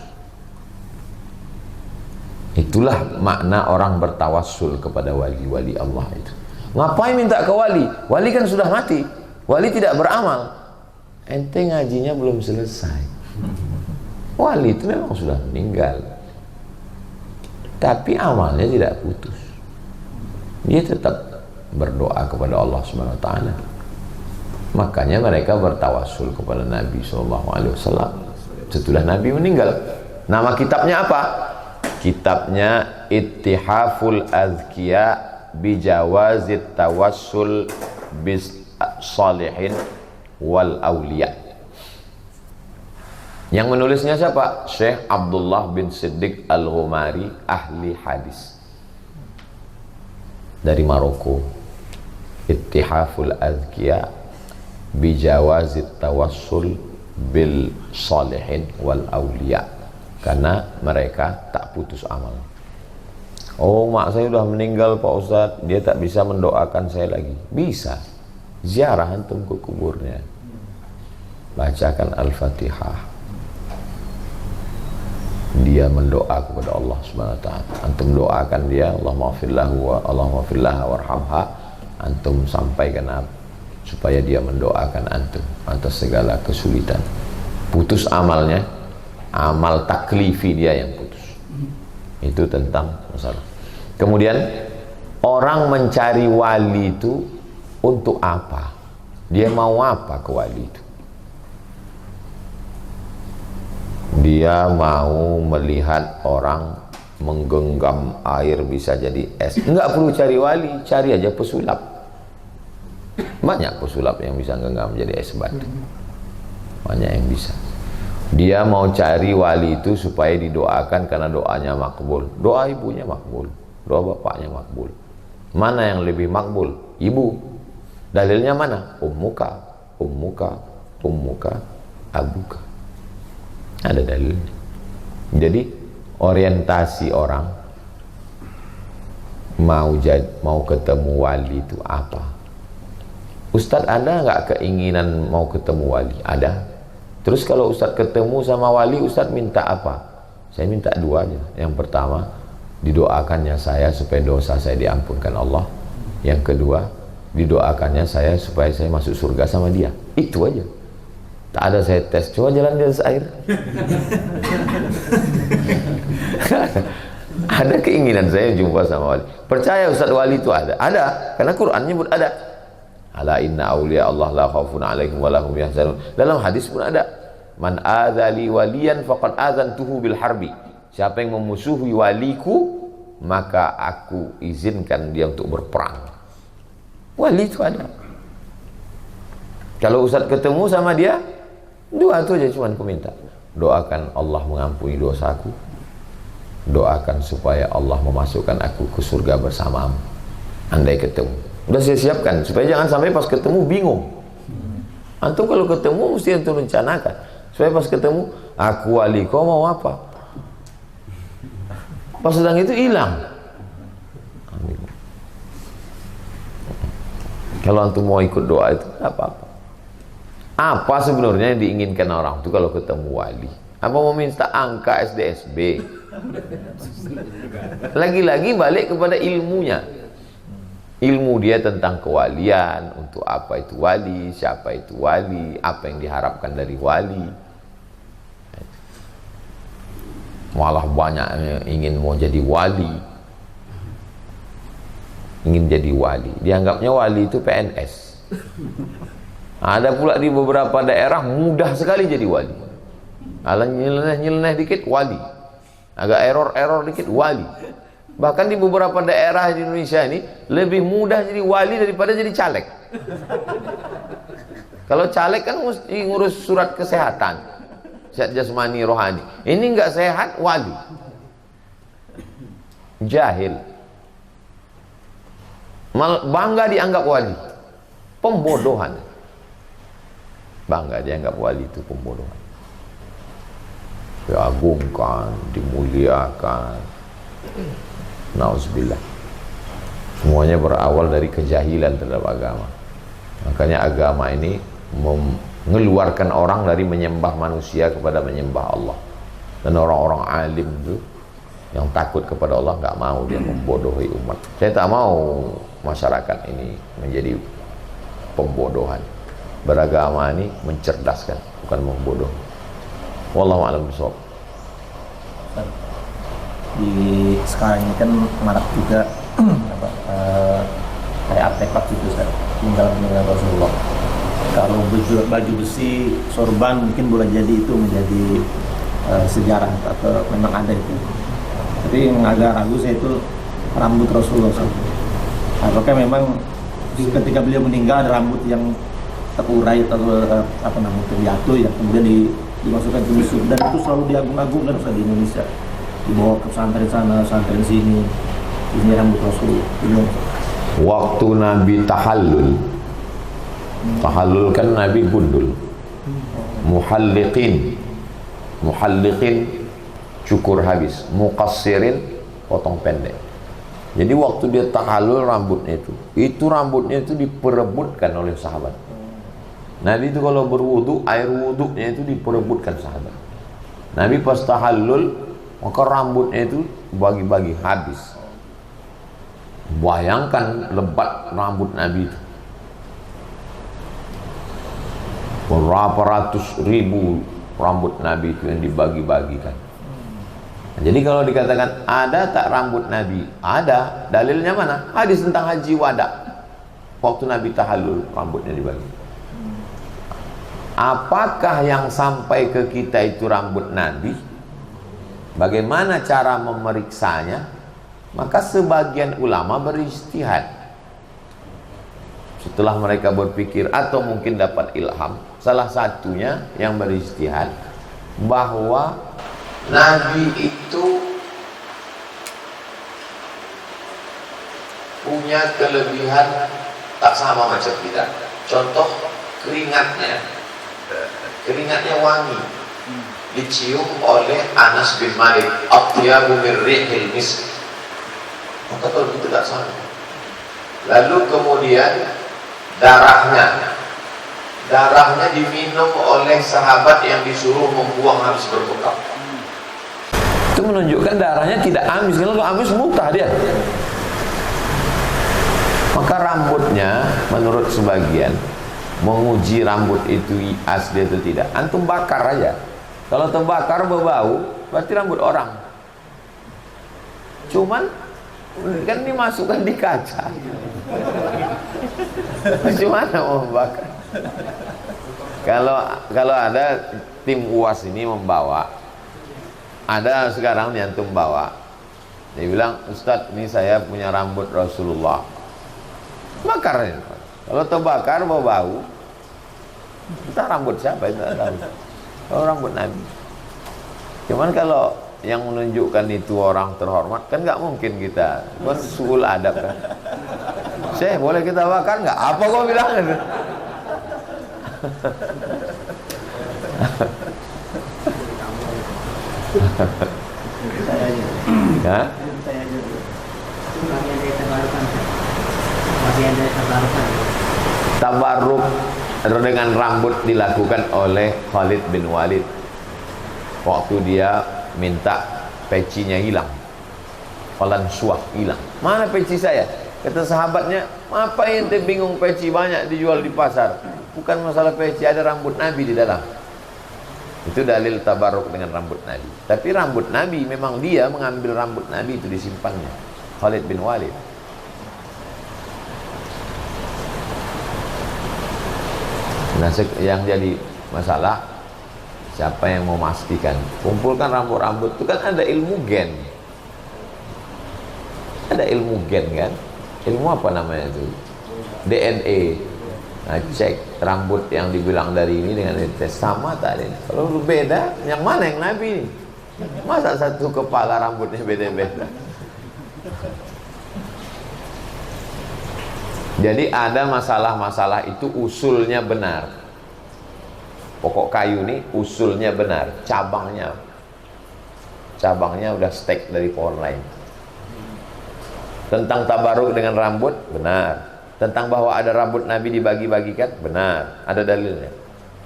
Itulah makna orang bertawassul kepada wali-wali Allah itu. Ngapain minta ke wali? Wali kan sudah mati, wali tidak beramal. Ente ngajinya belum selesai. Wali itu memang sudah meninggal, tapi amalnya tidak putus. Dia tetap berdoa kepada Allah Subhanahu wa taala. Makanya mereka bertawassul kepada Nabi SAW setelah Nabi meninggal. Nama kitabnya apa? Kitabnya Ittihaful Azkiya Bijawazit Tawassul Bis Salihin Wal Awliya. Yang menulisnya siapa? Syekh Abdullah bin Siddiq Al-Ghumari, ahli hadis dari Maroko. Ittihaful Azkiya Bijawazit Tawassul Bil Salihin Wal Awliya, karena mereka tak putus amal. Oh, mak saya sudah meninggal Pak Ustadz, dia tak bisa mendoakan saya lagi. Bisa, ziarah antum ke kuburnya, bacakan Al-Fatihah, dia mendoa kepada Allah Subhanahu wa taala. Antum doakan dia, Allahumma firlaha warhamha. Antum sampaikan supaya dia mendoakan antum atas segala kesulitan. Putus amalnya, amal taklifi dia yang putus. Itu tentang masalah. Kemudian orang mencari wali itu untuk apa? Dia mau apa ke wali itu? Dia mau melihat orang menggenggam air bisa jadi es. Enggak perlu cari wali, cari aja pesulap. Banyak pesulap yang bisa genggam jadi es batu. Banyak yang bisa. Dia mau cari wali itu supaya didoakan karena doanya makbul. Doa ibunya makbul, doa bapaknya makbul. Mana yang lebih makbul? Ibu. Dalilnya mana? Ummuka, ummuka, ummuka, abuka. Ada dalilnya. Jadi orientasi orang mau ketemu wali itu apa? Ustadz, ada nggak keinginan mau ketemu wali? Ada. Terus kalau Ustadz ketemu sama wali, Ustadz minta apa? Saya minta dua aja. Yang pertama, didoakannya saya supaya dosa saya diampunkan Allah. Yang kedua, didoakannya saya supaya saya masuk surga sama dia. Itu aja. Tak ada saya tes, coba jalan di atas air. Ada keinginan saya jumpa sama wali. Percaya Ustadz, wali itu ada? Ada, karena Quran nyebut ada. Ala inna awliya Allah la khaufun alaihim wa lahum yahzanun. Dalam hadis pun ada, man adzali waliyan faqad adzantuhu bil harbi. Siapa yang memusuhi waliku, maka aku izinkan dia untuk berperang. Wali itu ada. Kalau Ustadz ketemu sama dia, dua itu aja cuma aku minta. Doakan Allah mengampuni dosaku, doakan supaya Allah memasukkan aku ke surga bersamamu andai ketemu. Udah saya siapkan supaya jangan sampai pas ketemu bingung. Antum kalau ketemu mesti antum rencanakan supaya pas ketemu, aku wali, kau mau apa? Pas sedang itu hilang. Kalau antum mau ikut doa itu apa-apa. Apa sebenarnya yang diinginkan orang itu kalau ketemu wali? Apa mau minta angka SDSB? Lagi-lagi balik kepada ilmunya. ilmu dia tentang kewalian, untuk apa itu wali, siapa itu wali, apa yang diharapkan dari wali. Malah banyak ingin mau jadi wali, ingin jadi wali, dianggapnya wali itu PNS. Ada pula di beberapa daerah mudah sekali jadi wali, kalau nyeleneh dikit wali, agak error dikit wali. Bahkan di beberapa daerah di Indonesia ini lebih mudah jadi wali daripada jadi caleg. Kalau caleg kan mesti ngurus surat kesehatan, sehat jasmani rohani. Ini nggak sehat, wali. Jahil. Bangga dianggap wali. Pembodohan. Bangga dianggap wali itu pembodohan. Diagungkan, dimuliakan. Nauzubillah. Semuanya berawal dari kejahilan terhadap agama. Makanya agama ini mengeluarkan orang dari menyembah manusia kepada menyembah Allah. Dan orang-orang alim itu yang takut kepada Allah nggak mau dia membodohi umat. Saya tak mau masyarakat ini menjadi pembodohan. Beragama ini mencerdaskan, bukan membodoh. Wallahu a'lam bishawab. Di sekarang ini kan marak juga kayak artefak gitu, peninggalan Rasulullah. Kalau baju besi sorban mungkin boleh jadi itu menjadi sejarah atau memang ada itu. Tapi yang agak ragu saya itu rambut Rasulullah. Apakah memang ketika beliau meninggal ada rambut yang terurai atau terjatuh yang kemudian dimasukkan ke museum, dan itu selalu diagung-agungkan di Indonesia, dibawa ke pesantren sana, pesantren sini. Ini rambut Rasul. Waktu Nabi tahallul kan Nabi gundul. Muhalliqin cukur habis, muqassirin potong pendek. Jadi waktu dia tahallul rambutnya itu rambutnya itu diperebutkan oleh sahabat. Nabi itu kalau berwudu, air wudunya itu diperebutkan sahabat. Nabi pas tahallul, maka rambutnya itu bagi-bagi habis. Bayangkan lebat rambut Nabi itu. Berapa ratus ribu rambut Nabi itu yang dibagi-bagikan. Jadi kalau dikatakan ada tak rambut Nabi? Ada. Dalilnya mana? Hadis tentang haji wada. Waktu Nabi tahallul rambutnya dibagi. Apakah yang sampai ke kita itu rambut Nabi? Bagaimana cara memeriksanya? Maka sebagian ulama berijtihad. Setelah mereka berpikir atau mungkin dapat ilham, salah satunya yang berijtihad bahwa Nabi itu punya kelebihan tak sama macam kita. Contoh keringatnya wangi, dicium oleh Anas bin Malik, atyabu min rihil misk. Maka kalau itu tak sama. Lalu kemudian darahnya diminum oleh sahabat yang disuruh membuang habis berbekal. Itu menunjukkan darahnya tidak amis. Kalau amis muntah dia. Maka rambutnya menurut sebagian menguji rambut itu asli atau tidak, antum bakar aja. Kalau terbakar berbau berarti rambut orang. Cuman kan dimasukkan di kaca. Bagaimana mau bakar? Kalau ada tim UAS ini membawa, ada sekarang yang antum bawa, dia bilang, Ustadz ini saya punya rambut Rasulullah, bakar ini. Kalau terbakar bau, kita rambut siapa itu tahu. Kalau rambut Nabi. Cuman kalau yang menunjukkan itu orang terhormat kan nggak mungkin kita bersuul adab kan. Syekh boleh kita bakar nggak? Apa kau bilang itu? Ya? Tabarruk dengan rambut dilakukan oleh Khalid bin Walid waktu dia minta pecinya hilang, falan suah hilang. Mana peci saya? Kata sahabatnya, apa ente bingung peci banyak dijual di pasar? Bukan masalah peci, ada rambut Nabi di dalam. Itu dalil tabaruk dengan rambut Nabi. Tapi rambut Nabi memang dia mengambil rambut Nabi itu disimpannya. Khalid bin Walid. Nah, yang jadi masalah, siapa yang mau memastikan? Kumpulkan rambut-rambut itu kan ada ilmu gen. Ada ilmu gen kan? Ilmu apa namanya itu? DNA. Nah, cek rambut yang dibilang dari ini dengan ini sama tak ini. Kalau beda, yang mana yang Nabi ini? Masa satu kepala rambutnya beda-beda? Jadi ada masalah-masalah itu usulnya benar. Pokok kayu ini usulnya benar, cabangnya udah stek dari pohon lain. Tentang tabaruk dengan rambut, benar. Tentang bahwa ada rambut Nabi dibagi-bagikan, benar. Ada dalilnya.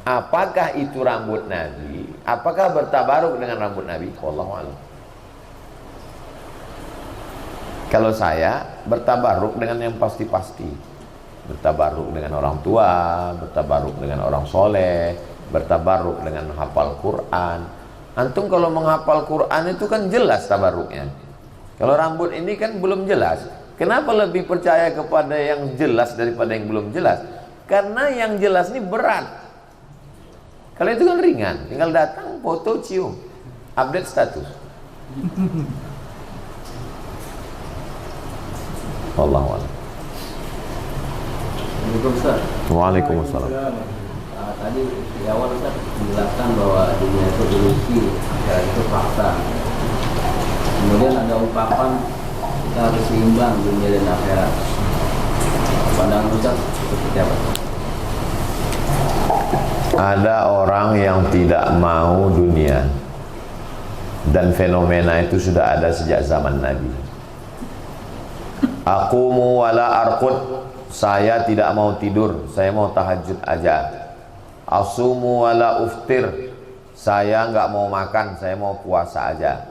Apakah itu rambut Nabi? Apakah bertabaruk dengan rambut Nabi? Wallahu a'lam. Kalau saya bertabaruk dengan yang pasti-pasti. Bertabaruk dengan orang tua, bertabaruk dengan orang soleh, bertabaruk dengan hafal Quran. Antum kalau menghafal Quran itu kan jelas tabaruknya. Kalau rambut ini kan belum jelas. Kenapa lebih percaya kepada yang jelas daripada yang belum jelas? Karena yang jelas ini berat. Kalau itu kan ringan, tinggal datang, foto, cium, update status. Wallahu a'lam. Waalaikumsalam. Tadi di awal Ustaz menjelaskan bahwa dunia itu ilusi, ya itu fakta. Kemudian ada ungkapan kita harus seimbang dunia dan akhirat. Pandangan Ustaz seperti apa? Ada orang yang tidak mau dunia, dan fenomena itu sudah ada sejak zaman Nabi. Aqumu wala arqud, saya tidak mau tidur, saya mau tahajud aja. Asumu wala uftir, saya nggak mau makan, saya mau puasa aja.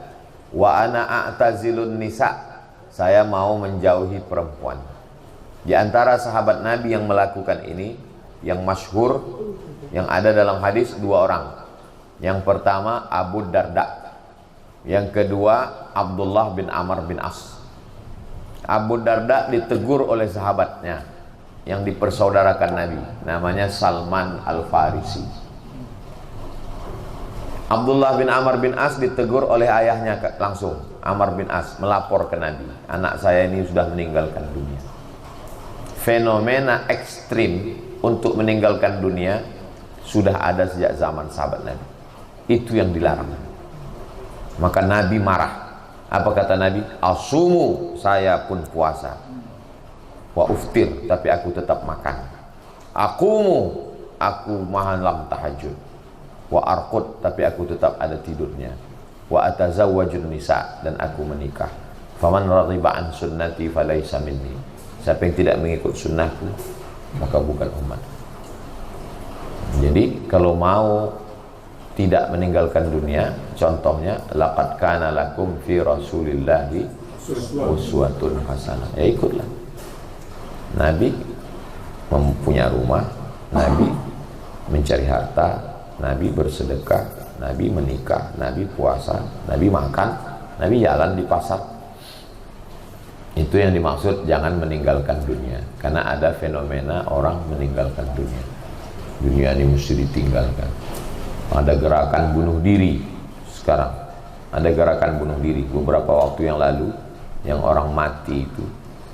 Wa ana a'tazilun nisa, saya mau menjauhi perempuan. Di antara sahabat Nabi yang melakukan ini, yang masyhur, yang ada dalam hadis, dua orang. Yang pertama Abu Darda, yang kedua Abdullah bin Amr bin As. Abu Darda ditegur oleh sahabatnya yang dipersaudarakan Nabi, namanya Salman Al-Farisi. Abdullah bin Amr bin As ditegur oleh ayahnya langsung. Amr bin As melapor ke Nabi, anak saya ini sudah meninggalkan dunia. Fenomena ekstrim untuk meninggalkan dunia sudah ada sejak zaman sahabat Nabi. Itu yang dilarang. Maka Nabi marah. Apa kata Nabi? Asumu, saya pun puasa. Wa uftir, tapi aku tetap makan. Akumu, aku malam tahajud. Wa arqud, tapi aku tetap ada tidurnya. Wa atazawwajun nisa, dan aku menikah. Faman raghiba an sunnati falaysa minni. Siapa yang tidak mengikut sunnahku, maka bukan umat. Jadi kalau mau tidak meninggalkan dunia, contohnya laqad kana lakum fi rasulillahi uswatun hasanah. Ya ikutlah. Nabi mempunyai rumah, Nabi mencari harta, Nabi bersedekah, Nabi menikah, Nabi puasa, Nabi makan, Nabi jalan di pasar. Itu yang dimaksud jangan meninggalkan dunia. Karena ada fenomena orang meninggalkan dunia. Dunia ini mesti ditinggalkan. Ada gerakan bunuh diri sekarang. Ada gerakan bunuh diri. Beberapa waktu yang lalu, yang orang mati itu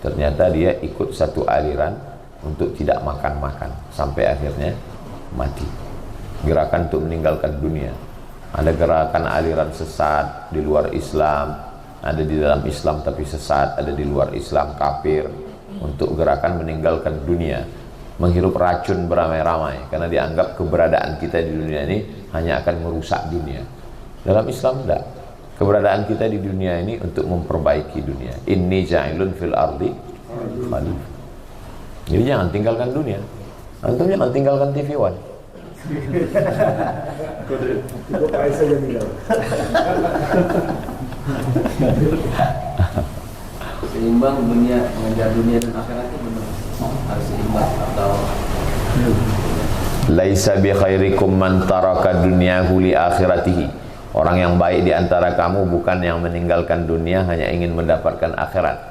ternyata dia ikut satu aliran untuk tidak makan-makan sampai akhirnya mati. Gerakan untuk meninggalkan dunia. Ada gerakan aliran sesat di luar Islam, ada di dalam Islam tapi sesat, ada di luar Islam kafir, untuk gerakan meninggalkan dunia, menghirup racun beramai-ramai karena dianggap keberadaan kita di dunia ini hanya akan merusak dunia. Dalam Islam tidak. Keberadaan kita di dunia ini untuk memperbaiki dunia. Inni ja'ilun fil ardi khalifah. Jadi jangan tinggalkan dunia. Antum jangan tinggalkan TV One. Cukup aja saja tinggal. seimbang dunia, mengejar dunia dan akhirat itu benar harus seimbang atau Laisa bi khairikum man taraka dunyahu li akhiratihi. Orang yang baik di antara kamu bukan yang meninggalkan dunia hanya ingin mendapatkan akhirat.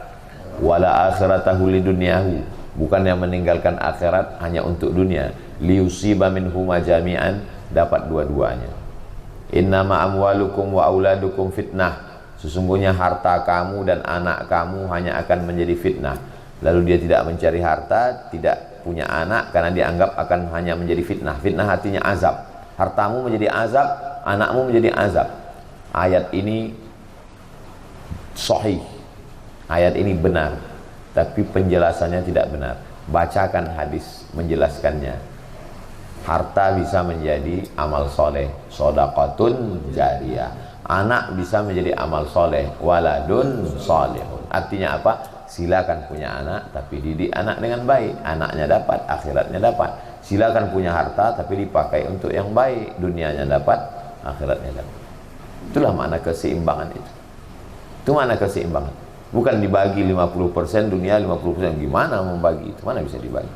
Wala akhiratahu li dunyahu, bukan yang meninggalkan akhirat hanya untuk dunia. Liusiba minhuma jami'an, dapat dua-duanya. Innama amwalukum wa auladukum fitnah. Sesungguhnya harta kamu dan anak kamu hanya akan menjadi fitnah. Lalu dia tidak mencari harta, tidak punya anak karena dianggap akan hanya menjadi fitnah. Fitnah artinya azab. Hartamu menjadi azab, anakmu menjadi azab. Ayat ini sahih. Ayat ini benar, tapi penjelasannya tidak benar. Bacakan hadis menjelaskannya. Harta bisa menjadi amal soleh, sodaqatun jariyah. Anak bisa menjadi amal soleh, waladun solehun. Artinya apa? Silakan punya anak, tapi didik anak dengan baik. Anaknya dapat, akhiratnya dapat. Silakan punya harta, tapi dipakai untuk yang baik. Dunianya dapat, akhiratnya dapat. Itulah makna keseimbangan itu. Itu makna keseimbangan. Bukan dibagi 50% dunia, 50% gimana membagi itu? Mana bisa dibagi?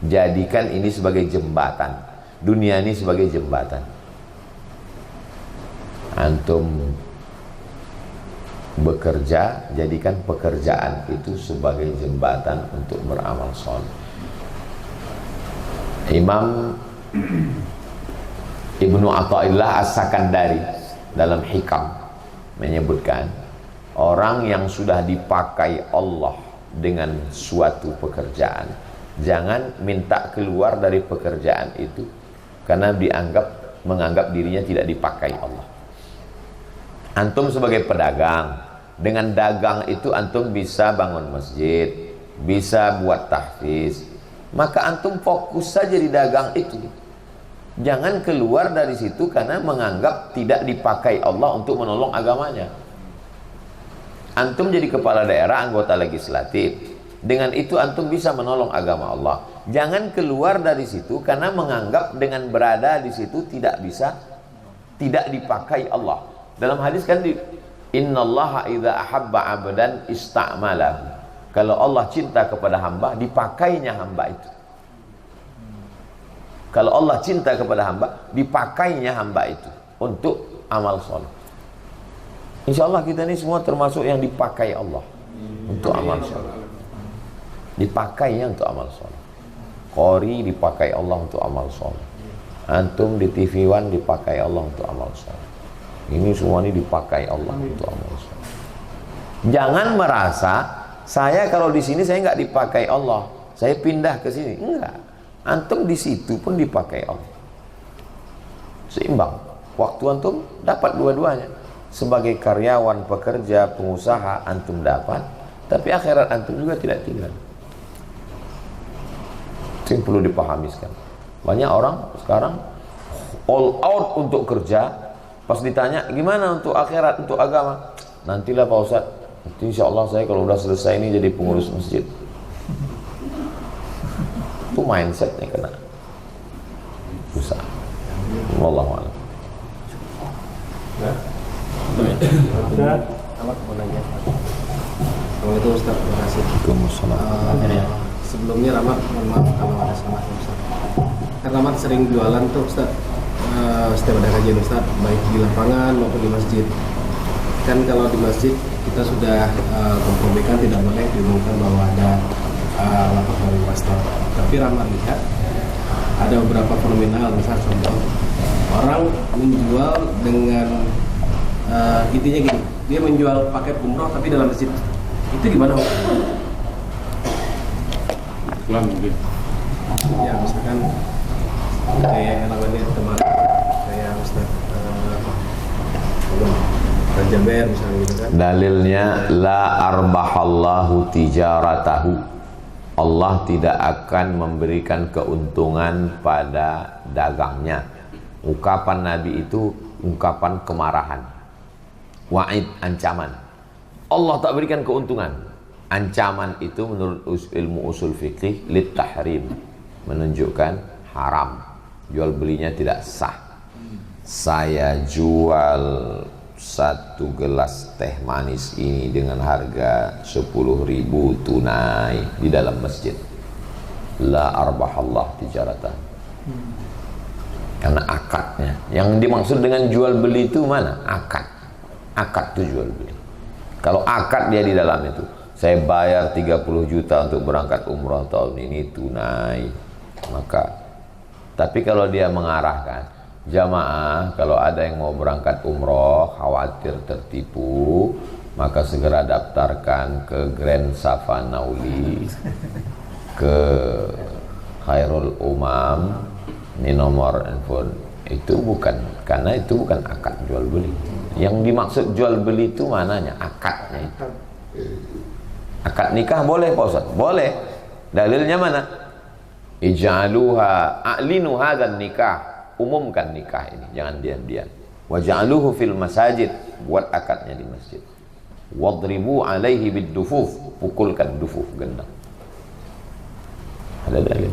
Jadikan ini sebagai jembatan. Dunia ini sebagai jembatan. Antum bekerja, jadikan pekerjaan itu sebagai jembatan untuk beramal soleh. Imam Ibnu Athaillah As-Sakandari dalam Hikam menyebutkan, orang yang sudah dipakai Allah dengan suatu pekerjaan, jangan minta keluar dari pekerjaan itu karena menganggap dirinya tidak dipakai Allah. Antum sebagai pedagang, dengan dagang itu antum bisa bangun masjid, bisa buat tahfiz, maka antum fokus saja di dagang itu. Jangan keluar dari situ karena menganggap tidak dipakai Allah untuk menolong agamanya. Antum jadi kepala daerah, anggota legislatif, dengan itu antum bisa menolong agama Allah. Jangan keluar dari situ karena menganggap dengan berada di situ tidak dipakai Allah. Dalam hadis kan innallaha idza ahabba 'abdan ista'malahu. Kalau Allah cinta kepada hamba, dipakainya hamba itu. Kalau Allah cinta kepada hamba, dipakainya hamba itu untuk amal soleh. Insyaallah kita ini semua termasuk yang dipakai Allah untuk amal soleh. Dipakainya untuk amal soleh. Qori dipakai Allah untuk amal soleh. Antum di TV One dipakai Allah untuk amal soleh. Ini semua ini dipakai Allah untuk amal soleh. Jangan merasa saya kalau di sini saya nggak dipakai Allah, saya pindah ke sini. Enggak. Antum di situ pun dipakai Allah. Seimbang. Waktu antum dapat dua-duanya. Sebagai karyawan, pekerja, pengusaha antum dapat, tapi akhirat antum juga tidak tinggal. Itu yang perlu dipahami sekarang. Banyak orang sekarang all out untuk kerja. Pas ditanya, gimana untuk akhirat, untuk agama? Nantilah Pak Ustadz, insya Allah saya kalau udah selesai ini jadi pengurus masjid. Itu mindsetnya kena susah. Wallahu a'lam. Kalau itu Ustaz, terima kasih. Sebelumnya Rahmat, mohon maaf kalau ada salah Ustaz. Kan Rahmat sering jualan tuh Ustaz. Setiap ada kajian Ustaz, baik di lapangan maupun di masjid. Kan kalau di masjid kita sudah kompromikan tidak boleh diumumkan bahwa ada lapak dari pastor. Tapi Rahmat lihat ada beberapa fenomenal, misalnya contoh orang menjual dengan intinya gini, dia menjual paket umroh tapi dalam masjid. Itu gimana? Iklan mungkin. Ya misalkan kayak lawannya teman kayak Ustaz Rajaber misalnya gitu kan. Dalilnya la arbahallahu tijaratahu. Allah tidak akan memberikan keuntungan pada dagangnya. Ungkapan Nabi itu ungkapan kemarahan. Wa'id, ancaman. Allah tak berikan keuntungan. Ancaman itu menurut ilmu usul fikih lit tahrim, menunjukkan haram. Jual belinya tidak sah. Saya jual satu gelas teh manis ini dengan harga 10.000 tunai di dalam masjid, la arbahallah tijaratan. Karena akadnya, yang dimaksud dengan jual beli itu mana? Akad itu jual beli. Kalau akad dia di dalam itu, saya bayar 30 juta untuk berangkat umrah tahun ini tunai, maka. Tapi kalau dia mengarahkan jamaah, kalau ada yang mau berangkat umroh khawatir tertipu, maka segera daftarkan ke Grand Safanauli, ke Khairul Umam, ini nomor handphone. Itu bukan, karena itu bukan akad jual beli. Yang dimaksud jual beli itu mananya? Akadnya itu. Akad nikah boleh Pak Ustaz? Boleh. Dalilnya mana? Ij'aluha a'linu hadzal nikah, umumkan nikah ini, jangan diam-diam. Waj'aluhu fil masajid, buat akadnya di masjid. Wadribu alaihi bid-dufuf, pukulkan dufuf gendang. Ada dalil.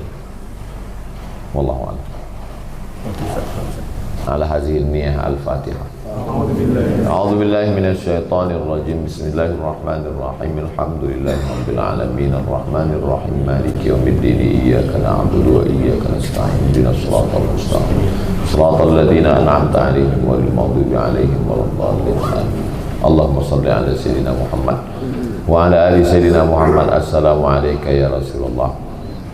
Wallahu a'lam. Ala hadhihi an-niyah al-Fatihah. A'udzu billahi minasy syaithanir rajim. Bismillahirrahmanirrahim. Alhamdulillahi rabbil alamin arrahmanir rahim maliki yaumiddin iyyaka na'budu wa iyyaka nasta'in ihdinas siratal mustaqim siratal ladzina an'amta 'alaihim ghairil maghdubi 'alaihim waladdallin. Allahumma shalli 'ala sayyidina Muhammad wa 'ala ali sayyidina Muhammad. Assalamu alayka ya Rasulullah.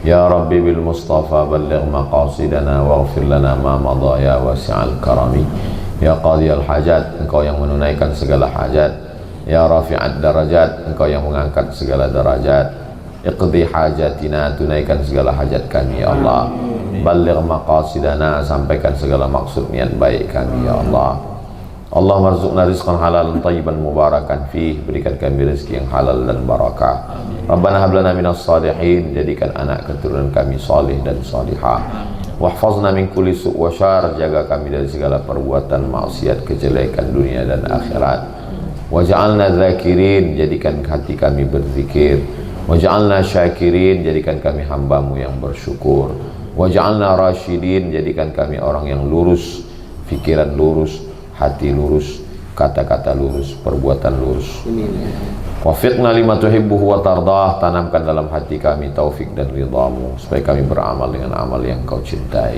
Ya Rabbi bil Mustafa balligh maqasidana waghfir lana ma madha ya wasi'al karami. Ya qadiyal hajat, engkau yang menunaikan segala hajat. Ya rafi'ad darajat, engkau yang mengangkat segala darajat. Iqdi hajatina, tunaikan segala hajat kami ya Allah. Balligh maqasidana, sampaikan segala maksud niat baik kami ya Allah. Allahumma rzuqna rizqan halalan thayyiban mubarakan fih, berikan kami rezeki yang halal dan barakah. Rabbana hab lana minas salihin, jadikan anak keturunan kami salih dan salihah. Wahfazna min kulli su' wa syar, jaga kami dari segala perbuatan maksiat, kejelekan dunia dan akhirat. Waj'alna dzakirin, jadikan hati kami berzikir. Waj'alna syakirin, jadikan kami hambamu yang bersyukur. Waj'alna rasyidin, jadikan kami orang yang lurus, pikiran lurus, hati lurus, kata-kata lurus, perbuatan lurus. Wafiqna lima tuhibbuhu wa tardah, tanamkan dalam hati kami taufik dan ridhamu, supaya kami beramal dengan amal yang kau cintai.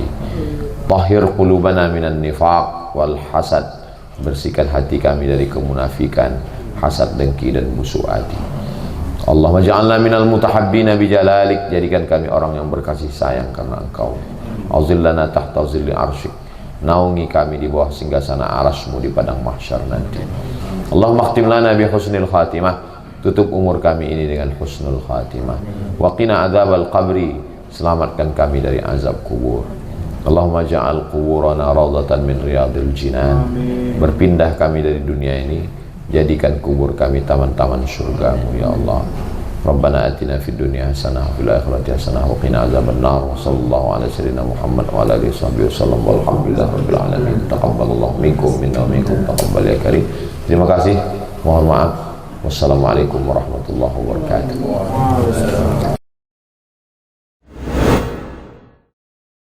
Tahhir qulubana minan nifaq wal hasad, bersihkan hati kami dari kemunafikan, hasad, dengki dan busuk hati. Allahumma ja'alna minal mutahabbina bijalalik, jadikan kami orang yang berkasih sayang karena engkau. Auzillana tahta zilli arsyik, naungi kami di bawah singgasana arasmu di padang mahsyar nanti. Allahumma khtim lana bi husnil khatimah, tutup umur kami ini dengan husnul khatimah. Wa qina adzabal qabri, selamatkan kami dari azab kubur. Allahumma ja'al quburana rawdatan min riyadil jinan, berpindah kami dari dunia ini, jadikan kubur kami taman-taman surgamu ya Allah. Rabbana atina fid dunya hasanah wa fil akhirati hasanah wa qina adzaban nar. Wa sallallahu ala sayyidina Muhammad wa ala alihi wasallam. Walhamdulillahi rabbil alamin. Taqabbalallahu minkum minna wa minkum taqabbal ya karim. Terima kasih. Mohon maaf. Wassalamualaikum warahmatullahi wabarakatuh.